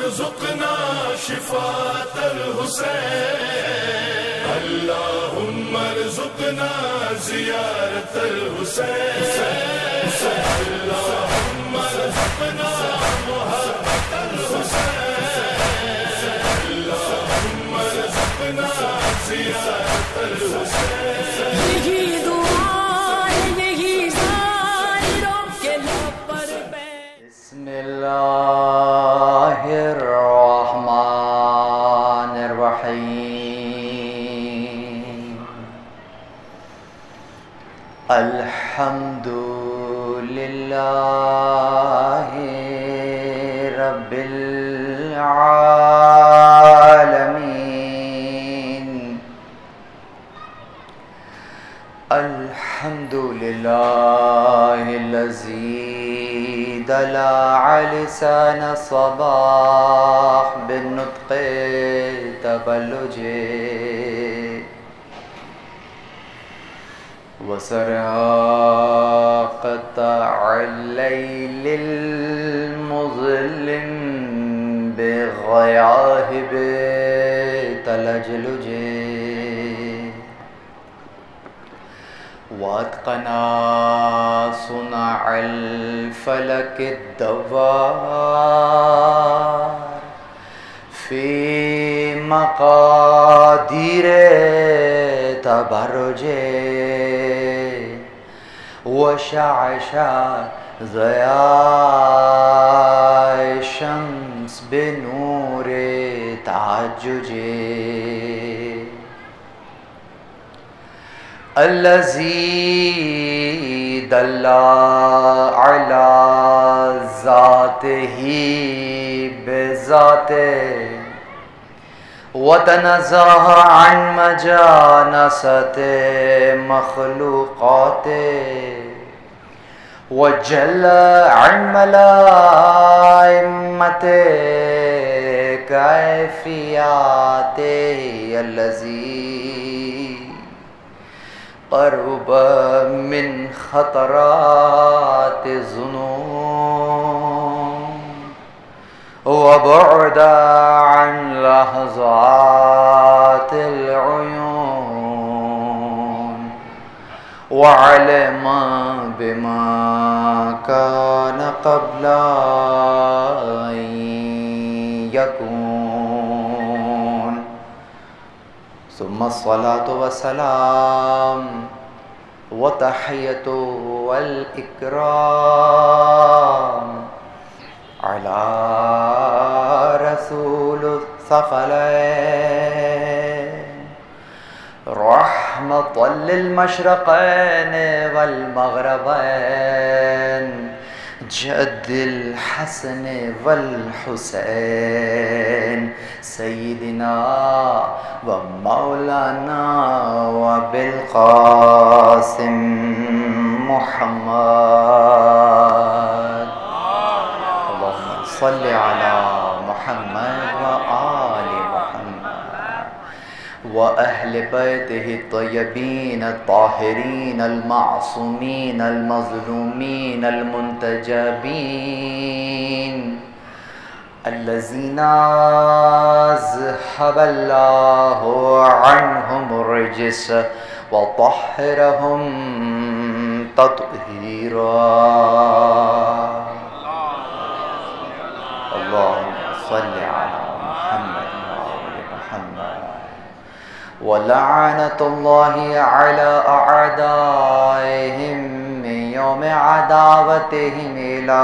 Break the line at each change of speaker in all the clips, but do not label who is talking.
ارزقنا شفاة الحسين اللهم ارزقنا زيارة الحسين اللهم ارزقنا محبة الحسين اللهم ارزقنا زيارة الحسين
یہی دعا یہی زائروں کے لب پر
بسم اللہ الرحمن الرحیم الحمد للہ رب العالمین الحمد للہ الذی دلع لسان الصباح بالنطق تبلج وسرى قطع الليل المظلم بغياهب تلجلج واتقنا صنع الفلك الدوار في مقادير تبرج وشعشع ضياء الشمس بنور تعجج الذي دل على ذاته بذاته وتنزه عن مجانسة مخلوقاته وجل عن ملائمته كيفياته الذي قرب من خطرات الظنون وبعد عن لحظات العيون وعلم بما كان قبل أن يكون ثم الصلاة والسلام وتحية والإكرام على رسول الثقلين رحمة للمشرقين والمغربين جد الحسن والحسين سيدنا ومولانا وبالقاسم محمد اللهم صل على محمد وآل محمد وأهل بيته الطيبين الطاهرين المعصومين المظلومين المنتجبين الذين أذهب الله عنهم الرجس وطهرهم تطهيرا اللهم صل على محمد وآل محمد ولعنة الله على أعدائهم من يوم عداوتهم إلى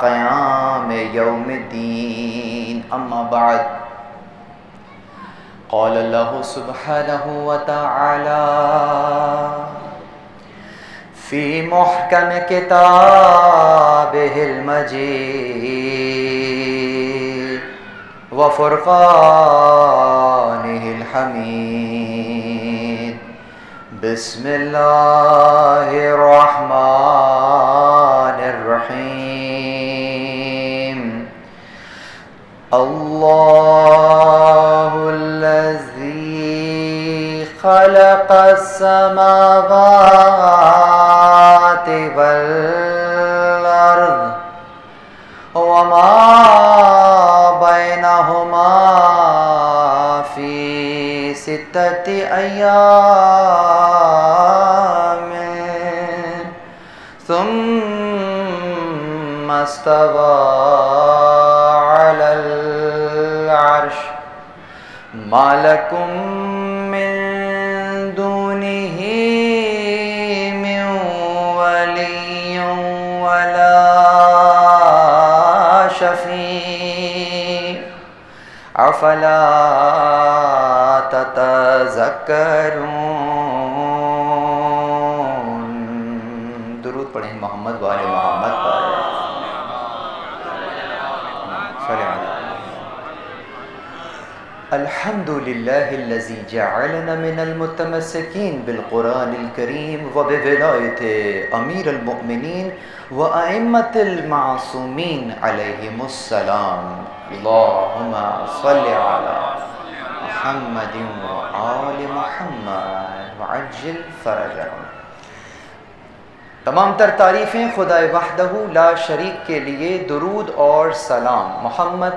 قيام يوم الدين أما بعد قال الله سبحانه وتعالى في محكم كتابه المجيد وفرقانه الحميد بسم الله الرحمن الرحيم الله الذي خلق السماوات والأرض وما
بینہما فی ستۃ ایام ثم استوى علی العرش ما لکم من دونہ من ولی ولا شفیع افلا تتذکرون۔ درود پڑھیں محمد و آل محمد پر۔ صلی اللہ الحمد للہ الذی جعلنا من المتمسکین بالقرآن الکریم وبولایت امیر المؤمنین وأئمة المعصومین علیہم السلام۔ اللہم صل علی محمد وآل محمد وعجل فرجہم۔ تمام تر تعریفیں خدا وحدہ لا شریک کے لیے، درود اور سلام محمد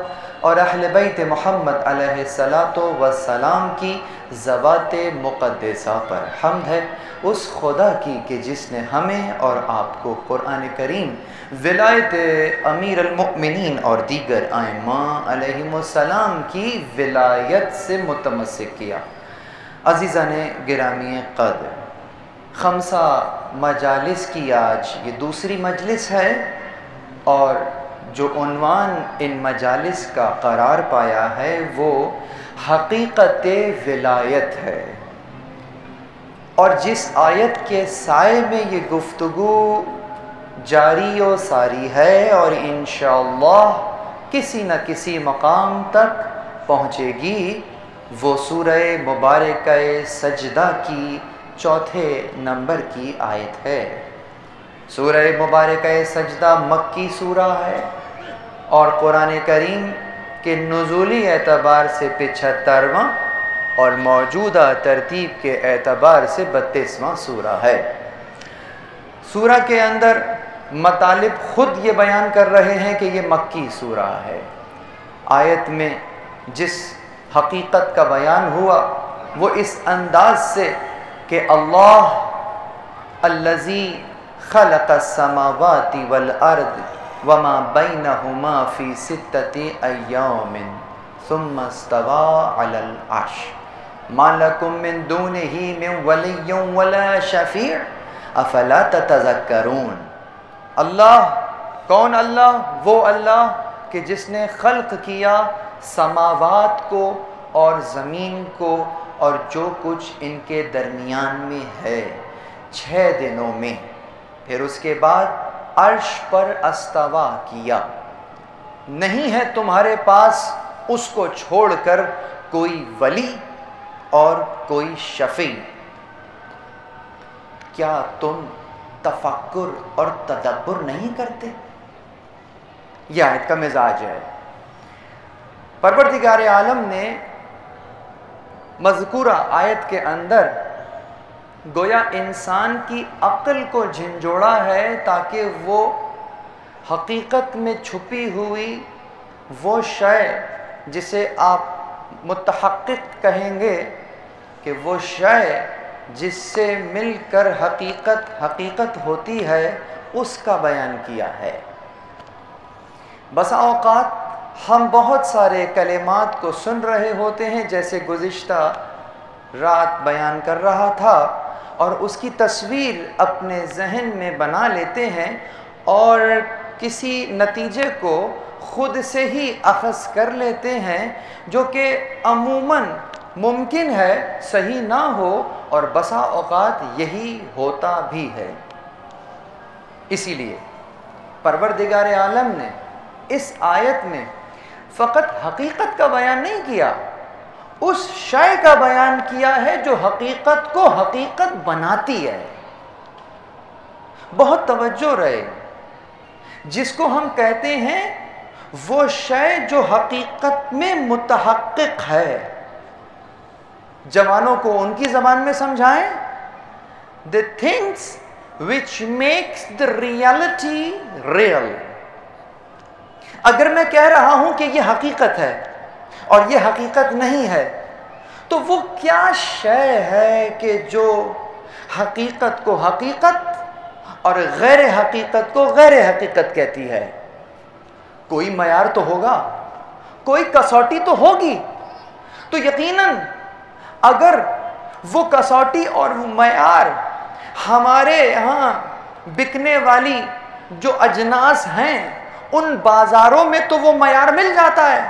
اور اہل بیت محمد علیہ السلام کی ذوات مقدسہ پر حمد ہے، اس خدا کی کہ جس نے ہمیں اور آپ کو قرآن کریم ولایت امیر المؤمنین اور دیگر ائمہ علیہم السلام کی ولایت سے متمسک کیا۔ عزیزان گرامی قدر، خمسہ مجالس کی آج یہ دوسری مجلس ہے، اور جو عنوان ان مجالس کا قرار پایا ہے وہ حقیقت ولایت ہے، اور جس آیت کے سائے میں یہ گفتگو جاری و ساری ہے اور انشاءاللہ کسی نہ کسی مقام تک پہنچے گی، وہ سورہ مبارکہ سجدہ کی چوتھے نمبر کی آیت ہے۔ سورہ مبارکہ سجدہ مکی سورہ ہے اور قرآن کریم کے نزولی اعتبار سے 75واں اور موجودہ ترتیب کے اعتبار سے 32واں سورہ ہے۔ سورہ کے اندر مطالب خود یہ بیان کر رہے ہیں کہ یہ مکی سورہ ہے۔ آیت میں جس حقیقت کا بیان ہوا وہ اس انداز سے کہ اللہ الذی خلق السماوات والارض وما بینہما فی ستۃ ایام ثم استوى علی العرش ما لکم من دونہ من ولی ولا شفیع افلا تتذکرون۔ اللہ کون؟ اللہ وہ اللہ کہ جس نے خلق کیا سماوات کو اور زمین کو اور جو کچھ ان کے درمیان میں ہے 6 دنوں میں، پھر اس کے بعد عرش پر استوا کیا۔ نہیں ہے تمہارے پاس اس کو چھوڑ کر کوئی ولی اور کوئی شفیع۔ کیا تم تفکر اور تدبر نہیں کرتے؟ یہ آیت کا مزاج ہے۔ پروردگار عالم نے مذکورہ آیت کے اندر گویا انسان کی عقل کو جھنجھوڑا ہے تاکہ وہ حقیقت میں چھپی ہوئی وہ شے جسے آپ متحقق کہیں گے کہ وہ شے جس سے مل کر حقیقت ہوتی ہے اس کا بیان کیا ہے۔ بسا اوقات ہم بہت سارے کلمات کو سن رہے ہوتے ہیں، جیسے گزشتہ رات بیان کر رہا تھا، اور اس کی تصویر اپنے ذہن میں بنا لیتے ہیں اور کسی نتیجے کو خود سے ہی اخذ کر لیتے ہیں جو کہ عموماً ممکن ہے صحیح نہ ہو، اور بسا اوقات یہی ہوتا بھی ہے۔ اسی لیے پروردگار عالم نے اس آیت میں فقط حقیقت کا بیان نہیں کیا، اس شے کا بیان کیا ہے جو حقیقت کو حقیقت بناتی ہے۔ بہت توجہ رہے، جس کو ہم کہتے ہیں وہ شے جو حقیقت میں متحقق ہے۔ جوانوں کو ان کی زبان میں سمجھائیں، the things which makes the reality real. اگر میں کہہ رہا ہوں کہ یہ حقیقت ہے اور یہ حقیقت نہیں ہے، تو وہ کیا شے ہے کہ جو حقیقت کو حقیقت اور غیر حقیقت کو غیر حقیقت کہتی ہے؟ کوئی معیار تو ہوگا، کوئی کسوٹی تو ہوگی۔ تو یقیناً اگر وہ کسوٹی اور وہ معیار ہمارے یہاں بکنے والی جو اجناس ہیں ان بازاروں میں تو وہ معیار مل جاتا ہے۔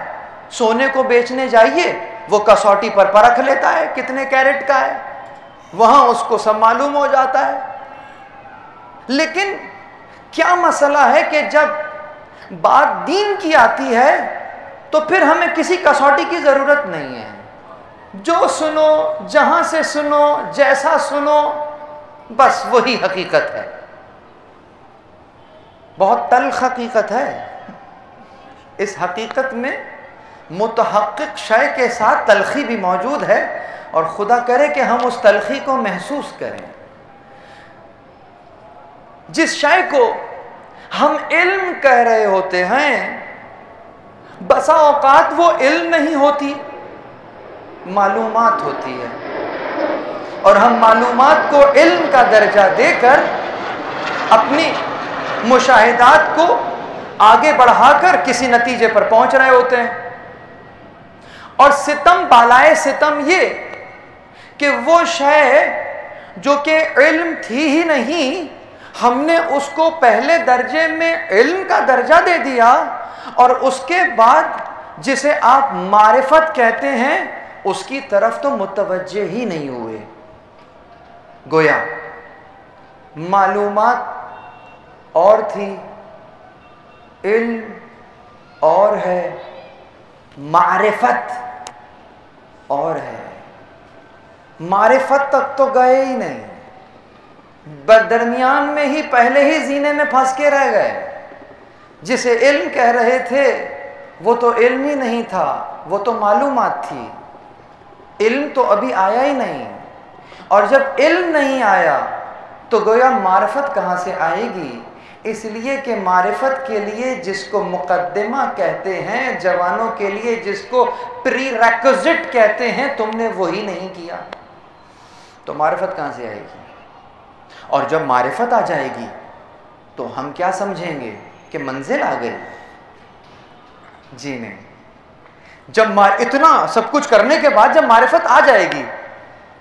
سونے کو بیچنے جائیے، وہ کسوٹی پر پرکھ لیتا ہے کتنے کیرٹ کا ہے، وہاں اس کو سب معلوم ہو جاتا ہے۔ لیکن کیا مسئلہ ہے کہ جب بات دین کی آتی ہے تو پھر ہمیں کسی کسوٹی کی ضرورت نہیں ہے۔ جو سنو، جہاں سے سنو، جیسا سنو، بس وہی حقیقت ہے۔ بہت تلخ حقیقت ہے۔ اس حقیقت میں متحقق شے کے ساتھ تلخی بھی موجود ہے، اور خدا کرے کہ ہم اس تلخی کو محسوس کریں۔ جس شے کو ہم علم کہہ رہے ہوتے ہیں، بسا اوقات وہ علم نہیں ہوتی، معلومات ہوتی ہے، اور ہم معلومات کو علم کا درجہ دے کر اپنی مشاہدات کو آگے بڑھا کر کسی نتیجے پر پہنچ رہے ہوتے ہیں۔ اور ستم بالائے ستم یہ کہ وہ شے جو کہ علم تھی ہی نہیں، ہم نے اس کو پہلے درجے میں علم کا درجہ دے دیا، اور اس کے بعد جسے آپ معرفت کہتے ہیں اس کی طرف تو متوجہ ہی نہیں ہوئے۔ گویا معلومات اور تھی، علم اور ہے، معرفت اور ہے۔ معرفت تک تو گئے ہی نہیں، درمیان میں ہی پہلے ہی زینے میں پھنس کے رہ گئے۔ جسے علم کہہ رہے تھے وہ تو علم ہی نہیں تھا، وہ تو معلومات تھی۔ علم تو ابھی آیا ہی نہیں، اور جب علم نہیں آیا تو گویا معرفت کہاں سے آئے گی؟ اس لیے کہ معرفت کے لیے جس کو مقدمہ کہتے ہیں، جوانوں کے لیے جس کو پری ریکوزٹ کہتے ہیں، تم نے وہی نہیں کیا، تو معرفت کہاں سے آئے گی؟ اور جب معرفت آ جائے گی تو ہم کیا سمجھیں گے کہ منزل آ گئی؟ جی نہیں۔ جب اتنا سب کچھ کرنے کے بعد جب معرفت آ جائے گی،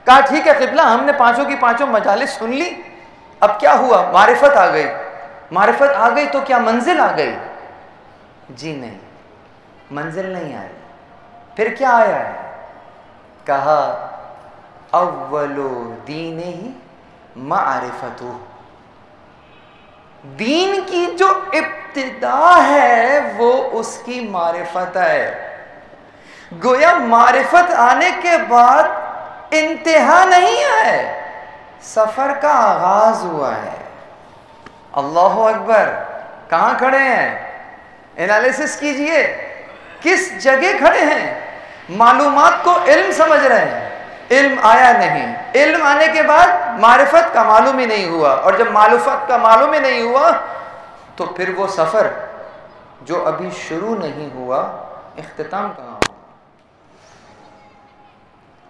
کہا ٹھیک ہے قبلہ ہم نے پانچوں کی پانچوں مجالس سن لی، اب کیا ہوا؟ معرفت آ گئی۔ معرفت آ گئی تو کیا منزل آ گئی؟ جی نہیں، منزل نہیں آئی۔ پھر کیا آیا ہے؟ کہا اول دین ہی معرفتہ، دین کی جو ابتدا ہے وہ اس کی معرفت ہے۔ گویا معرفت آنے کے بعد انتہا نہیں ہے، سفر کا آغاز ہوا ہے۔ اللہ اکبر! کہاں کھڑے ہیں؟ انالیسس کیجئے، کس جگہ کھڑے ہیں؟ معلومات کو علم سمجھ رہے ہیں، علم آیا نہیں، علم آنے کے بعد معرفت کا معلوم ہی نہیں ہوا، اور جب معرفت کا معلوم ہی نہیں ہوا تو پھر وہ سفر جو ابھی شروع نہیں ہوا، اختتام کہاں ہوا؟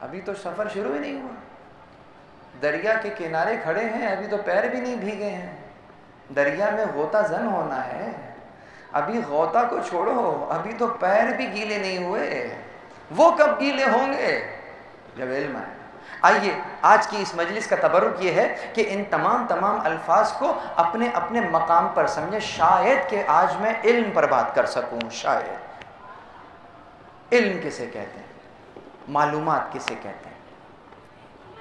ابھی تو سفر شروع ہی نہیں ہوا۔ دریا کے کنارے کھڑے ہیں، ابھی تو پیر بھی نہیں بھیگے ہیں، دریا میں غوطہ زن ہونا ہے، ابھی غوطہ کو چھوڑو، ابھی تو پیر بھی گیلے نہیں ہوئے، وہ کب گیلے ہوں گے؟ جب علم آئے۔ آئیے آج کی اس مجلس کا تبرک یہ ہے کہ ان تمام الفاظ کو اپنے اپنے مقام پر سمجھیں، شاید کہ آج میں علم پر بات کر سکوں۔ شاید علم کسے کہتے ہیں؟ معلومات کسے کہتے ہیں؟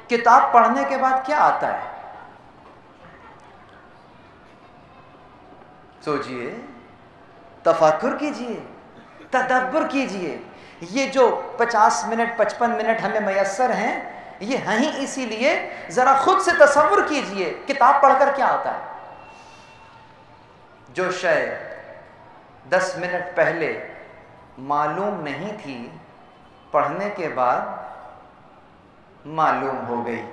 کتاب پڑھنے کے بعد کیا آتا ہے؟ سوچئے، تفکر کیجئے، تدبر کیجئے۔ یہ جو 50 منٹ 55 منٹ ہمیں میسر ہیں، یہ ہیں ہی اسی لیے ذرا خود سے تصور کیجئے کتاب پڑھ کر کیا آتا ہے۔ جو شے 10 منٹ پہلے معلوم نہیں تھی، پڑھنے کے بعد معلوم ہو گئی۔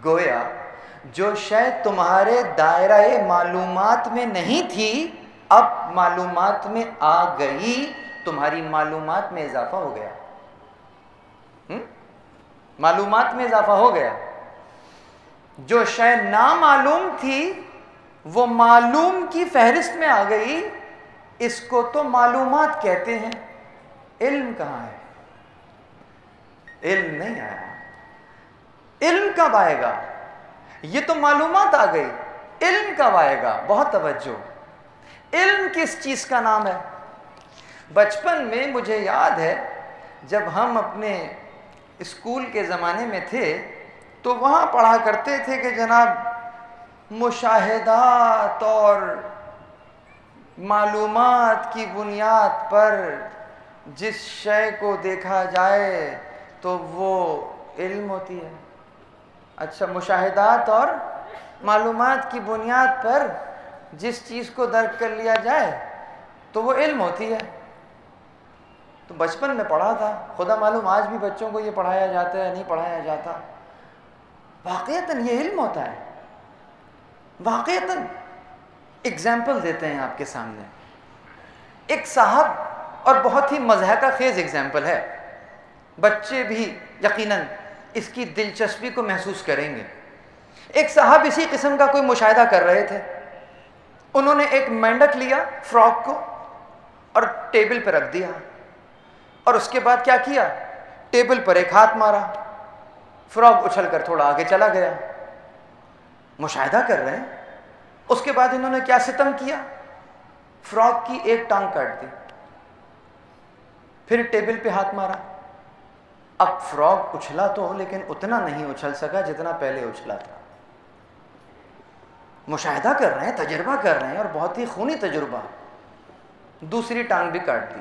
گویا جو شے تمہارے دائرہ معلومات میں نہیں تھی، اب معلومات میں آ گئی، تمہاری معلومات میں اضافہ ہو گیا، معلومات میں اضافہ ہو گیا۔ جو شے نامعلوم تھی وہ معلوم کی فہرست میں آ گئی، اس کو تو معلومات کہتے ہیں۔ علم کہاں ہے؟ علم نہیں آیا۔ علم کب آئے گا؟ یہ تو معلومات آ گئی، علم کب آئے گا؟ بہت توجہ۔ علم کس چیز کا نام ہے؟ بچپن میں مجھے یاد ہے جب ہم اپنے اسکول کے زمانے میں تھے تو وہاں پڑھا کرتے تھے کہ جناب مشاہدات اور معلومات کی بنیاد پر جس شے کو دیکھا جائے تو وہ علم ہوتی ہے۔ اچھا، مشاہدات اور معلومات کی بنیاد پر جس چیز کو درک کر لیا جائے تو وہ علم ہوتی ہے۔ تو بچپن میں پڑھا تھا، خدا معلوم آج بھی بچوں کو یہ پڑھایا جاتا ہے یا نہیں پڑھایا جاتا۔ واقعتاً یہ علم ہوتا ہے، واقعتاً۔ اگزامپل دیتے ہیں آپ کے سامنے، ایک صاحب، اور بہت ہی مضحکہ خیز اگزامپل ہے، بچے بھی یقیناً اس کی دلچسپی کو محسوس کریں گے۔ ایک صاحب اسی قسم کا کوئی مشاہدہ کر رہے تھے، انہوں نے ایک مینڈک لیا، فراک کو، اور ٹیبل پہ رکھ دیا، اور اس کے بعد کیا کیا؟ ٹیبل پر ایک ہاتھ مارا، فراک اچھل کر تھوڑا آگے چلا گیا۔ مشاہدہ کر رہے ہیں۔ اس کے بعد انہوں نے کیا ستم کیا؟ فراک کی ایک ٹانگ کاٹ دی، پھر ٹیبل پہ ہاتھ مارا۔ اب فراک اچھلا تو لیکن اتنا نہیں اچھل سکا جتنا پہلے اچھلا تھا۔ مشاہدہ کر رہے ہیں، تجربہ کر رہے ہیں، اور بہت ہی خونی تجربہ۔ دوسری ٹانگ بھی کاٹ دی۔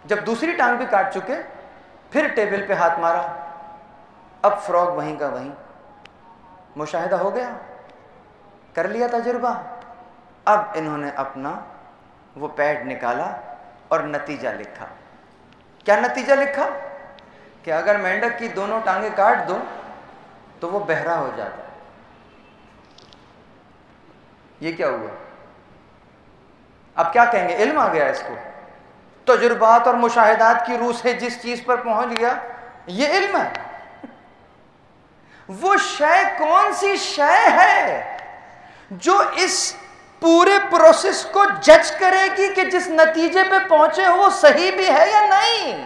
جب دوسری ٹانگ بھی کاٹ چکے، پھر ٹیبل پہ ہاتھ مارا، اب فراک وہیں کا وہیں۔ مشاہدہ ہو گیا، کر لیا تجربہ۔ اب انہوں نے اپنا وہ پیڈ نکالا اور نتیجہ لکھا۔ کیا نتیجہ لکھا؟ کہ اگر مینڈک کی دونوں ٹانگیں کاٹ دو تو وہ بہرا ہو جاتا ہے۔ یہ کیا ہوا؟ اب کیا کہیں گے؟ علم آ گیا اس کو۔ تجربات اور مشاہدات کی روح سے جس چیز پر پہنچ گیا، یہ علم ہے۔ وہ شے کون سی شے ہے جو اس پورے پروسیس کو جج کرے گی کہ جس نتیجے پہ پہنچے ہو وہ صحیح بھی ہے یا نہیں؟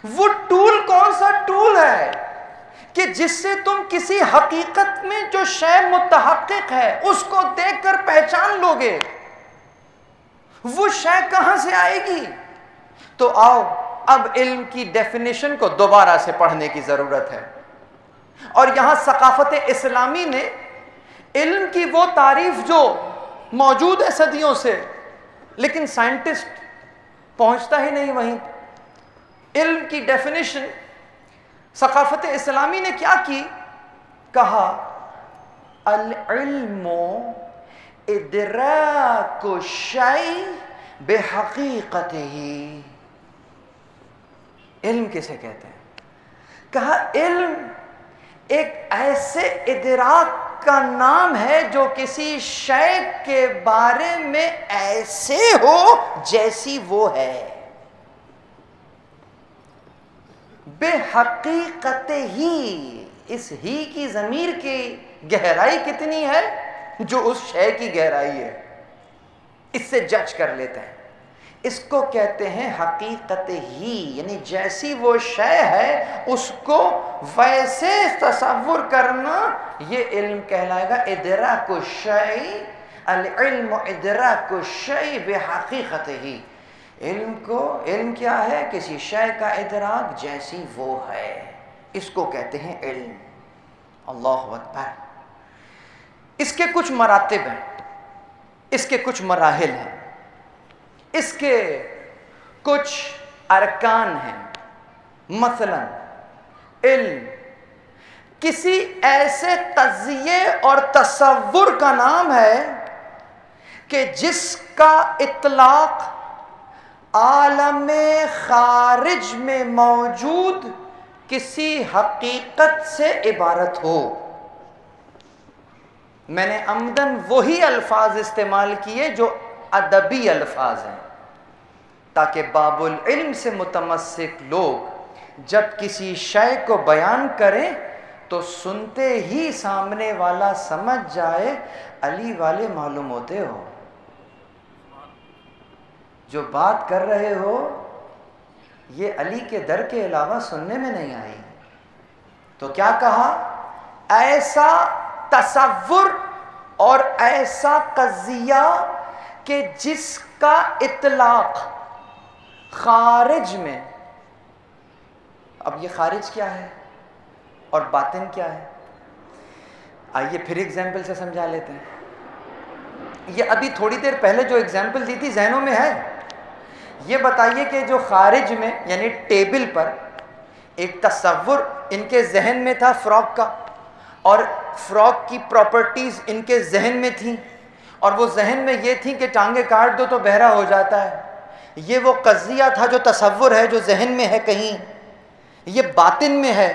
وہ ٹول کون سا ٹول ہے کہ جس سے تم کسی حقیقت میں جو شے متحقق ہے اس کو دیکھ کر پہچان لو گے؟ وہ شے کہاں سے آئے گی؟ تو آؤ اب علم کی ڈیفینیشن کو دوبارہ سے پڑھنے کی ضرورت ہے۔ اور یہاں ثقافت اسلامی نے علم کی وہ تعریف جو موجود ہے صدیوں سے، لیکن سائنٹسٹ پہنچتا ہی نہیں وہیں۔ علم کی ڈیفینیشن ثقافت اسلامی نے کیا کی؟ کہا العلم ادراک الشیء بحقیقتہ۔ علم کسے کہتے ہیں؟ کہا علم ایک ایسے ادراک کا نام ہے جو کسی شے کے بارے میں ایسے ہو جیسی وہ ہے، بے حقیقت ہی۔ اس ہی کی ضمیر کی گہرائی کتنی ہے جو اس شے کی گہرائی ہے، اس سے جج کر لیتے ہیں۔ اس کو کہتے ہیں حقیقت ہی، یعنی جیسی وہ شے ہے اس کو ویسے تصور کرنا، یہ علم کہلائے گا۔ ادراک الشیء، العلم ادراک الشیء بحقیقتہ۔ علم کیا ہے؟ کسی شے کا ادراک جیسی وہ ہے، اس کو کہتے ہیں علم۔ اللہ اکبر۔ اس کے کچھ مراتب ہیں، اس کے کچھ مراحل ہیں، اس کے کچھ ارکان ہیں۔ مثلا علم کسی ایسے تجزیے اور تصور کا نام ہے کہ جس کا اطلاق عالم خارج میں موجود کسی حقیقت سے عبارت ہو۔ میں نے عمدن وہی الفاظ استعمال کیے جو ادبی الفاظ ہیں، تاکہ باب العلم سے متمسک لوگ جب کسی شے کو بیان کریں تو سنتے ہی سامنے والا سمجھ جائے علی والے معلوم ہوتے ہو، جو بات کر رہے ہو یہ علی کے در کے علاوہ سننے میں نہیں آئی۔ تو کیا کہا؟ ایسا تصور اور ایسا قضیہ کہ جس کا اطلاق خارج میں، اب یہ خارج کیا ہے اور باطن کیا ہے؟ آئیے پھر ایگزامپل سے سمجھا لیتے ہیں۔ یہ ابھی تھوڑی دیر پہلے جو ایگزامپل دی تھی ذہنوں میں ہے؟ یہ بتائیے کہ جو خارج میں یعنی ٹیبل پر ایک تصور ان کے ذہن میں تھا فراق کا، اور فراق کی پراپرٹیز ان کے ذہن میں تھیں، اور وہ ذہن میں یہ تھی کہ ٹانگیں کاٹ دو تو بہرا ہو جاتا ہے، یہ وہ قضیہ تھا جو تصور ہے جو ذہن میں ہے کہیں، یہ باطن میں ہے،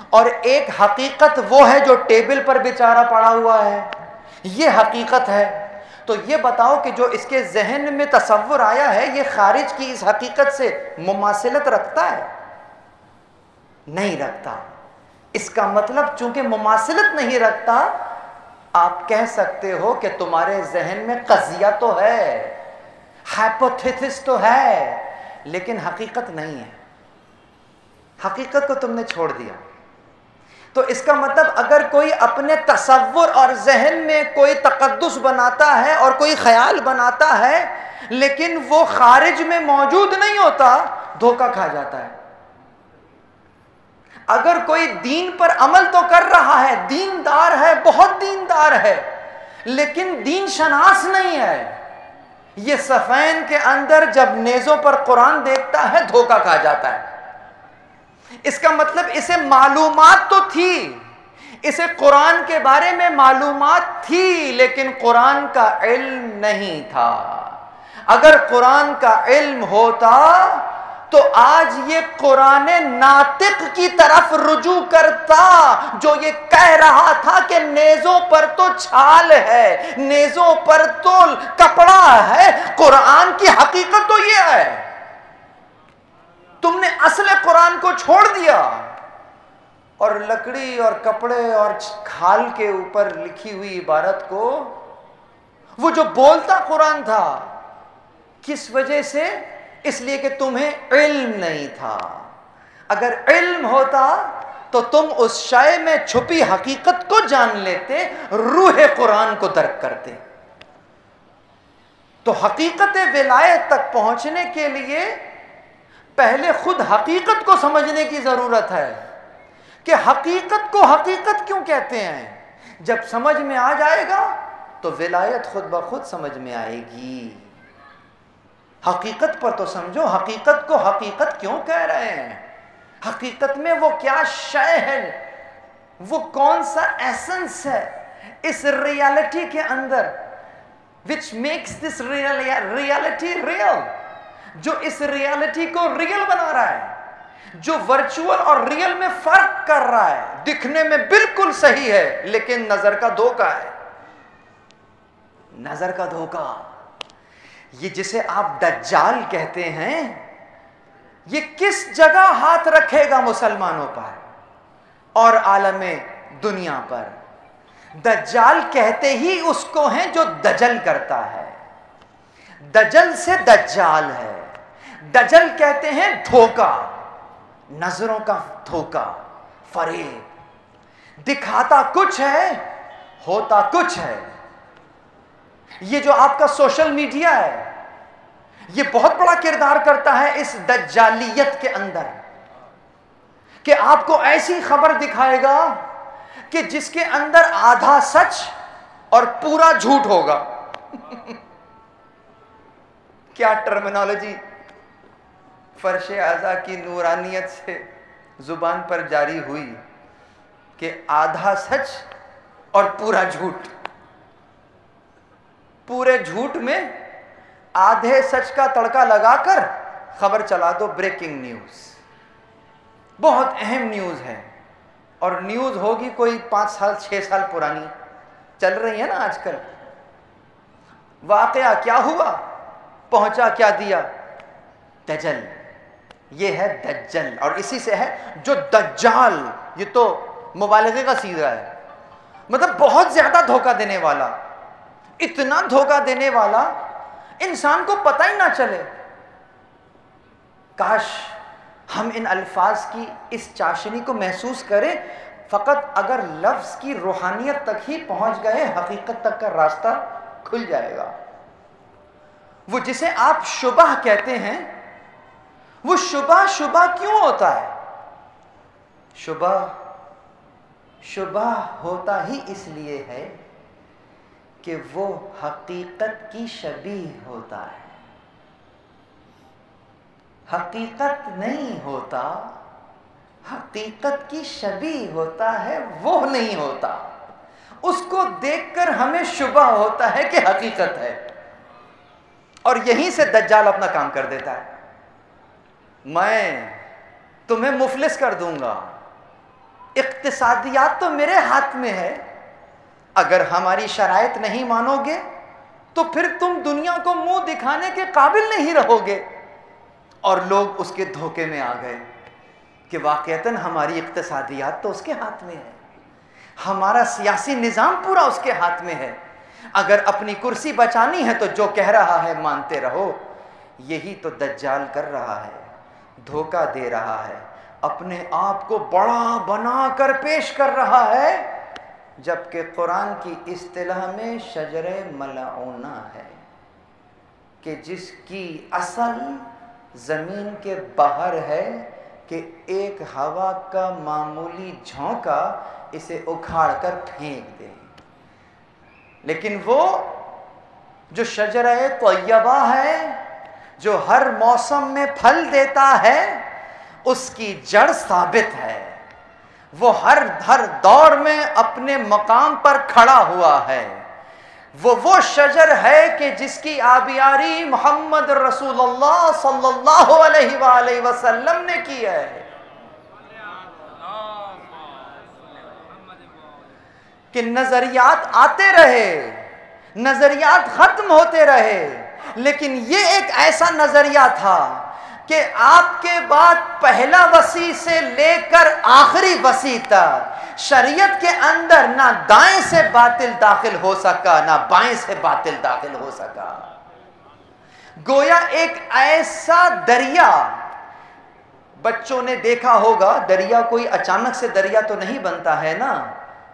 اور ایک حقیقت وہ ہے جو ٹیبل پر بیچارہ پڑا ہوا ہے، یہ حقیقت ہے۔ تو یہ بتاؤ کہ جو اس کے ذہن میں تصور آیا ہے یہ خارج کی اس حقیقت سے مماثلت رکھتا ہے؟ نہیں رکھتا۔ اس کا مطلب چونکہ مماثلت نہیں رکھتا، آپ کہہ سکتے ہو کہ تمہارے ذہن میں قضیہ تو ہے، ہائپوتھیسس تو ہے، لیکن حقیقت نہیں ہے، حقیقت کو تم نے چھوڑ دیا۔ تو اس کا مطلب اگر کوئی اپنے تصور اور ذہن میں کوئی تقدس بناتا ہے اور کوئی خیال بناتا ہے لیکن وہ خارج میں موجود نہیں ہوتا، دھوکہ کھا جاتا ہے۔ اگر کوئی دین پر عمل تو کر رہا ہے، دیندار ہے، بہت دیندار ہے، لیکن دین شناس نہیں ہے، یہ صفین کے اندر جب نیزوں پر قرآن دیکھتا ہے دھوکہ کھا جاتا ہے۔ اس کا مطلب اسے معلومات تو تھی، اسے قرآن کے بارے میں معلومات تھی، لیکن قرآن کا علم نہیں تھا۔ اگر قرآن کا علم ہوتا تو آج یہ قرآن ناطق کی طرف رجوع کرتا، جو یہ کہہ رہا تھا کہ نیزوں پر تو چھال ہے، نیزوں پر تو کپڑا ہے، قرآن کی حقیقت تو یہ ہے۔ تم نے اصل قرآن کو چھوڑ دیا اور لکڑی اور کپڑے اور کھال کے اوپر لکھی ہوئی عبارت کو، وہ جو بولتا قرآن تھا، کس وجہ سے؟ اس لیے کہ تمہیں علم نہیں تھا۔ اگر علم ہوتا تو تم اس شے میں چھپی حقیقت کو جان لیتے، روح قرآن کو درک کرتے۔ تو حقیقت ولایت تک پہنچنے کے لیے پہلے خود حقیقت کو سمجھنے کی ضرورت ہے کہ حقیقت کو حقیقت کیوں کہتے ہیں۔ جب سمجھ میں آ جائے گا تو ولایت خود بخود سمجھ میں آئے گی۔ حقیقت پر تو سمجھو، حقیقت کو حقیقت کیوں کہہ رہے ہیں، حقیقت میں وہ کیا شے ہے، وہ کون سا ایسنس ہے اس ریالٹی کے اندر which makes this reality real، جو اس ریالٹی کو ریئل بنا رہا ہے، جو ورچوئل اور ریئل میں فرق کر رہا ہے۔ دکھنے میں بالکل صحیح ہے لیکن نظر کا دھوکہ ہے، نظر کا دھوکہ۔ یہ جسے آپ دجال کہتے ہیں، یہ کس جگہ ہاتھ رکھے گا مسلمانوں پر اور عالم دنیا پر؟ دجال کہتے ہی اس کو ہیں جو دجل کرتا ہے، دجل سے دجال ہے۔ دجل کہتے ہیں دھوکہ، نظروں کا دھوکہ، فریب، دکھاتا کچھ ہے ہوتا کچھ ہے۔ یہ جو آپ کا سوشل میڈیا ہے یہ بہت بڑا کردار کرتا ہے اس دجالیت کے اندر، کہ آپ کو ایسی خبر دکھائے گا کہ جس کے اندر آدھا سچ اور پورا جھوٹ ہوگا۔ کیا ٹرمینالوجی فرش اعضاء کی نورانیت سے زبان پر جاری ہوئی کہ آدھا سچ اور پورا جھوٹ۔ پورے جھوٹ میں آدھے سچ کا تڑکا لگا کر خبر چلا دو، بریکنگ نیوز، بہت اہم نیوز ہے، اور نیوز ہوگی کوئی 5 سال 6 سال پرانی، چل رہی ہیں نا آج کل. واقعہ کیا ہوا, پہنچا کیا دیا؟ دجل. یہ ہے دجل, اور اسی سے ہے جو دجال. یہ تو مبالغے کا صیغہ ہے, مطلب بہت زیادہ دھوکہ دینے والا, اتنا دھوکہ دینے والا انسان کو پتہ ہی نہ چلے. کاش ہم ان الفاظ کی اس چاشنی کو محسوس کریں. فقط اگر لفظ کی روحانیت تک ہی پہنچ گئے, حقیقت تک کا راستہ کھل جائے گا. وہ جسے آپ شبہ کہتے ہیں, وہ شبہ کیوں ہوتا ہے؟ شبہ ہوتا ہی اس لیے ہے کہ وہ حقیقت کی شبیہ ہوتا ہے. حقیقت نہیں ہوتا, حقیقت کی شبیہ ہوتا ہے, وہ نہیں ہوتا. اس کو دیکھ کر ہمیں شبہ ہوتا ہے کہ حقیقت ہے, اور یہیں سے دجال اپنا کام کر دیتا ہے. میں تمہیں مفلس کر دوں گا, اقتصادیات تو میرے ہاتھ میں ہے, اگر ہماری شرائط نہیں مانو گے تو پھر تم دنیا کو منہ دکھانے کے قابل نہیں رہو گے. اور لوگ اس کے دھوکے میں آ گئے کہ واقعتاً ہماری اقتصادیات تو اس کے ہاتھ میں ہے, ہمارا سیاسی نظام پورا اس کے ہاتھ میں ہے. اگر اپنی کرسی بچانی ہے تو جو کہہ رہا ہے مانتے رہو. یہی تو دجال کر رہا ہے, دھوکہ دے رہا ہے, اپنے آپ کو بڑا بنا کر پیش کر رہا ہے, جبکہ قرآن کی اصطلاح میں شجر ملعونہ ہے کہ جس کی اصل زمین کے باہر ہے, کہ ایک ہوا کا معمولی جھونکا اسے اکھاڑ کر پھینک دے. لیکن وہ جو شجرہ طیبہ ہے, جو ہر موسم میں پھل دیتا ہے, اس کی جڑ ثابت ہے, وہ ہر دور میں اپنے مقام پر کھڑا ہوا ہے. وہ شجر ہے کہ جس کی آبیاری محمد رسول اللہ صلی اللہ علیہ وآلہ وسلم نے کی ہے, کہ نظریات آتے رہے, نظریات ختم ہوتے رہے, لیکن یہ ایک ایسا نظریہ تھا کہ آپ کے بعد پہلا وسیع سے لے کر آخری وسیع تک شریعت کے اندر نہ دائیں سے باطل داخل ہو سکا, نہ بائیں سے باطل داخل ہو سکا. گویا ایک ایسا دریا, بچوں نے دیکھا ہوگا دریا کوئی اچانک سے دریا تو نہیں بنتا ہے نا,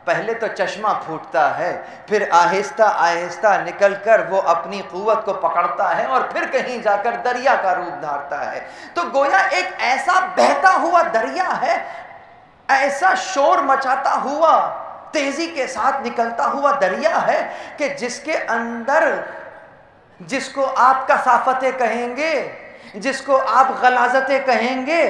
پہلے تو چشمہ پھوٹتا ہے, پھر آہستہ آہستہ نکل کر وہ اپنی قوت کو پکڑتا ہے, اور پھر کہیں جا کر دریا کا روپ دھارتا ہے. تو گویا ایک ایسا بہتا ہوا دریا ہے, ایسا شور مچاتا ہوا, تیزی کے ساتھ نکلتا ہوا دریا ہے, کہ جس کے اندر, جس کو آپ کثافتیں کہیں گے, جس کو آپ غلاظتیں کہیں گے,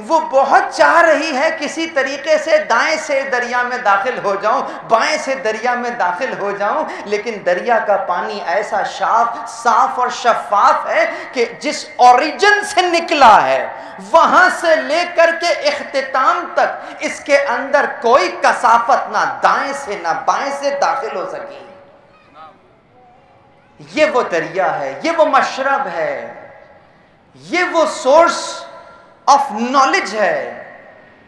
وہ بہت چاہ رہی ہے کسی طریقے سے دائیں سے دریا میں داخل ہو جاؤں, بائیں سے دریا میں داخل ہو جاؤں, لیکن دریا کا پانی ایسا صاف اور شفاف ہے کہ جس اوریجن سے نکلا ہے وہاں سے لے کر کے اختتام تک اس کے اندر کوئی کثافت نہ دائیں سے نہ بائیں سے داخل ہو سکی. یہ وہ دریا ہے, یہ وہ مشرب ہے, یہ وہ سورس آف نالج ہے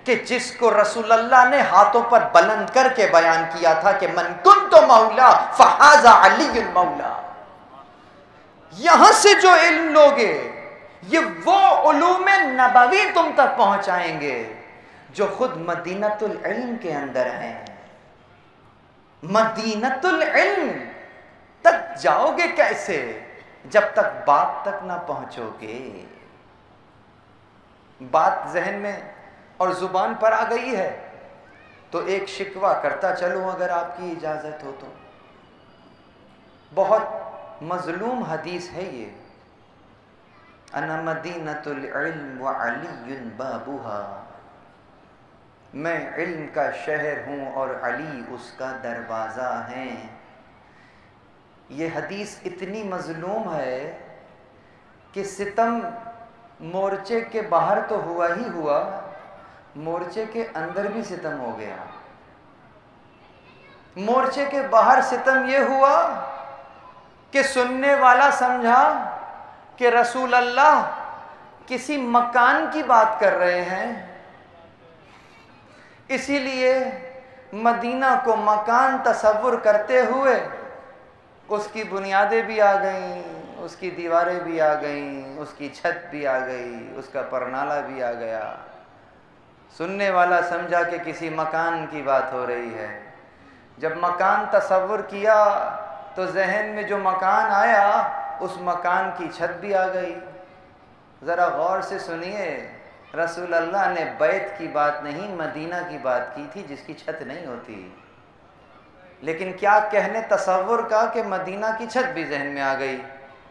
کہ جس کو رسول اللہ نے ہاتھوں پر بلند کر کے بیان کیا تھا کہ من کنت مولا فہذا علی المولا. یہاں سے جو علم لوگے, یہ وہ علوم نبوی تم تک پہنچائیں گے جو خود مدینۃ العلم کے اندر ہیں. مدینۃ العلم تک جاؤ گے کیسے جب تک بات تک نہ پہنچو گے؟ بات ذہن میں اور زبان پر آ گئی ہے تو ایک شکوہ کرتا چلوں اگر آپ کی اجازت ہو تو. بہت مظلوم حدیث ہے یہ, انا مدینۃ العلم وعلی بابها, میں علم کا شہر ہوں اور علی اس کا دروازہ ہیں. یہ حدیث اتنی مظلوم ہے کہ ستم مورچے کے باہر تو ہوا ہی ہوا, مورچے کے اندر بھی ستم ہو گیا. مورچے کے باہر ستم یہ ہوا کہ سننے والا سمجھا کہ رسول اللہ کسی مکان کی بات کر رہے ہیں، اسی لیے مدینہ کو مکان تصور کرتے ہوئے اس کی بنیادیں بھی آ گئیں، اس کی دیواریں بھی آ گئیں، اس کی چھت بھی آ گئی، اس کا پرنالہ بھی آ گیا۔ سننے والا سمجھا کہ کسی مکان کی بات ہو رہی ہے۔ جب مکان تصور کیا تو ذہن میں جو مکان آیا اس مکان کی چھت بھی آ گئی۔ ذرا غور سے سنیے، رسول اللہ نے بیت کی بات نہیں مدینہ کی بات کی تھی جس کی چھت نہیں ہوتی، لیکن کیا کہنے تصور کا کہ مدینہ کی چھت بھی ذہن میں آ گئی،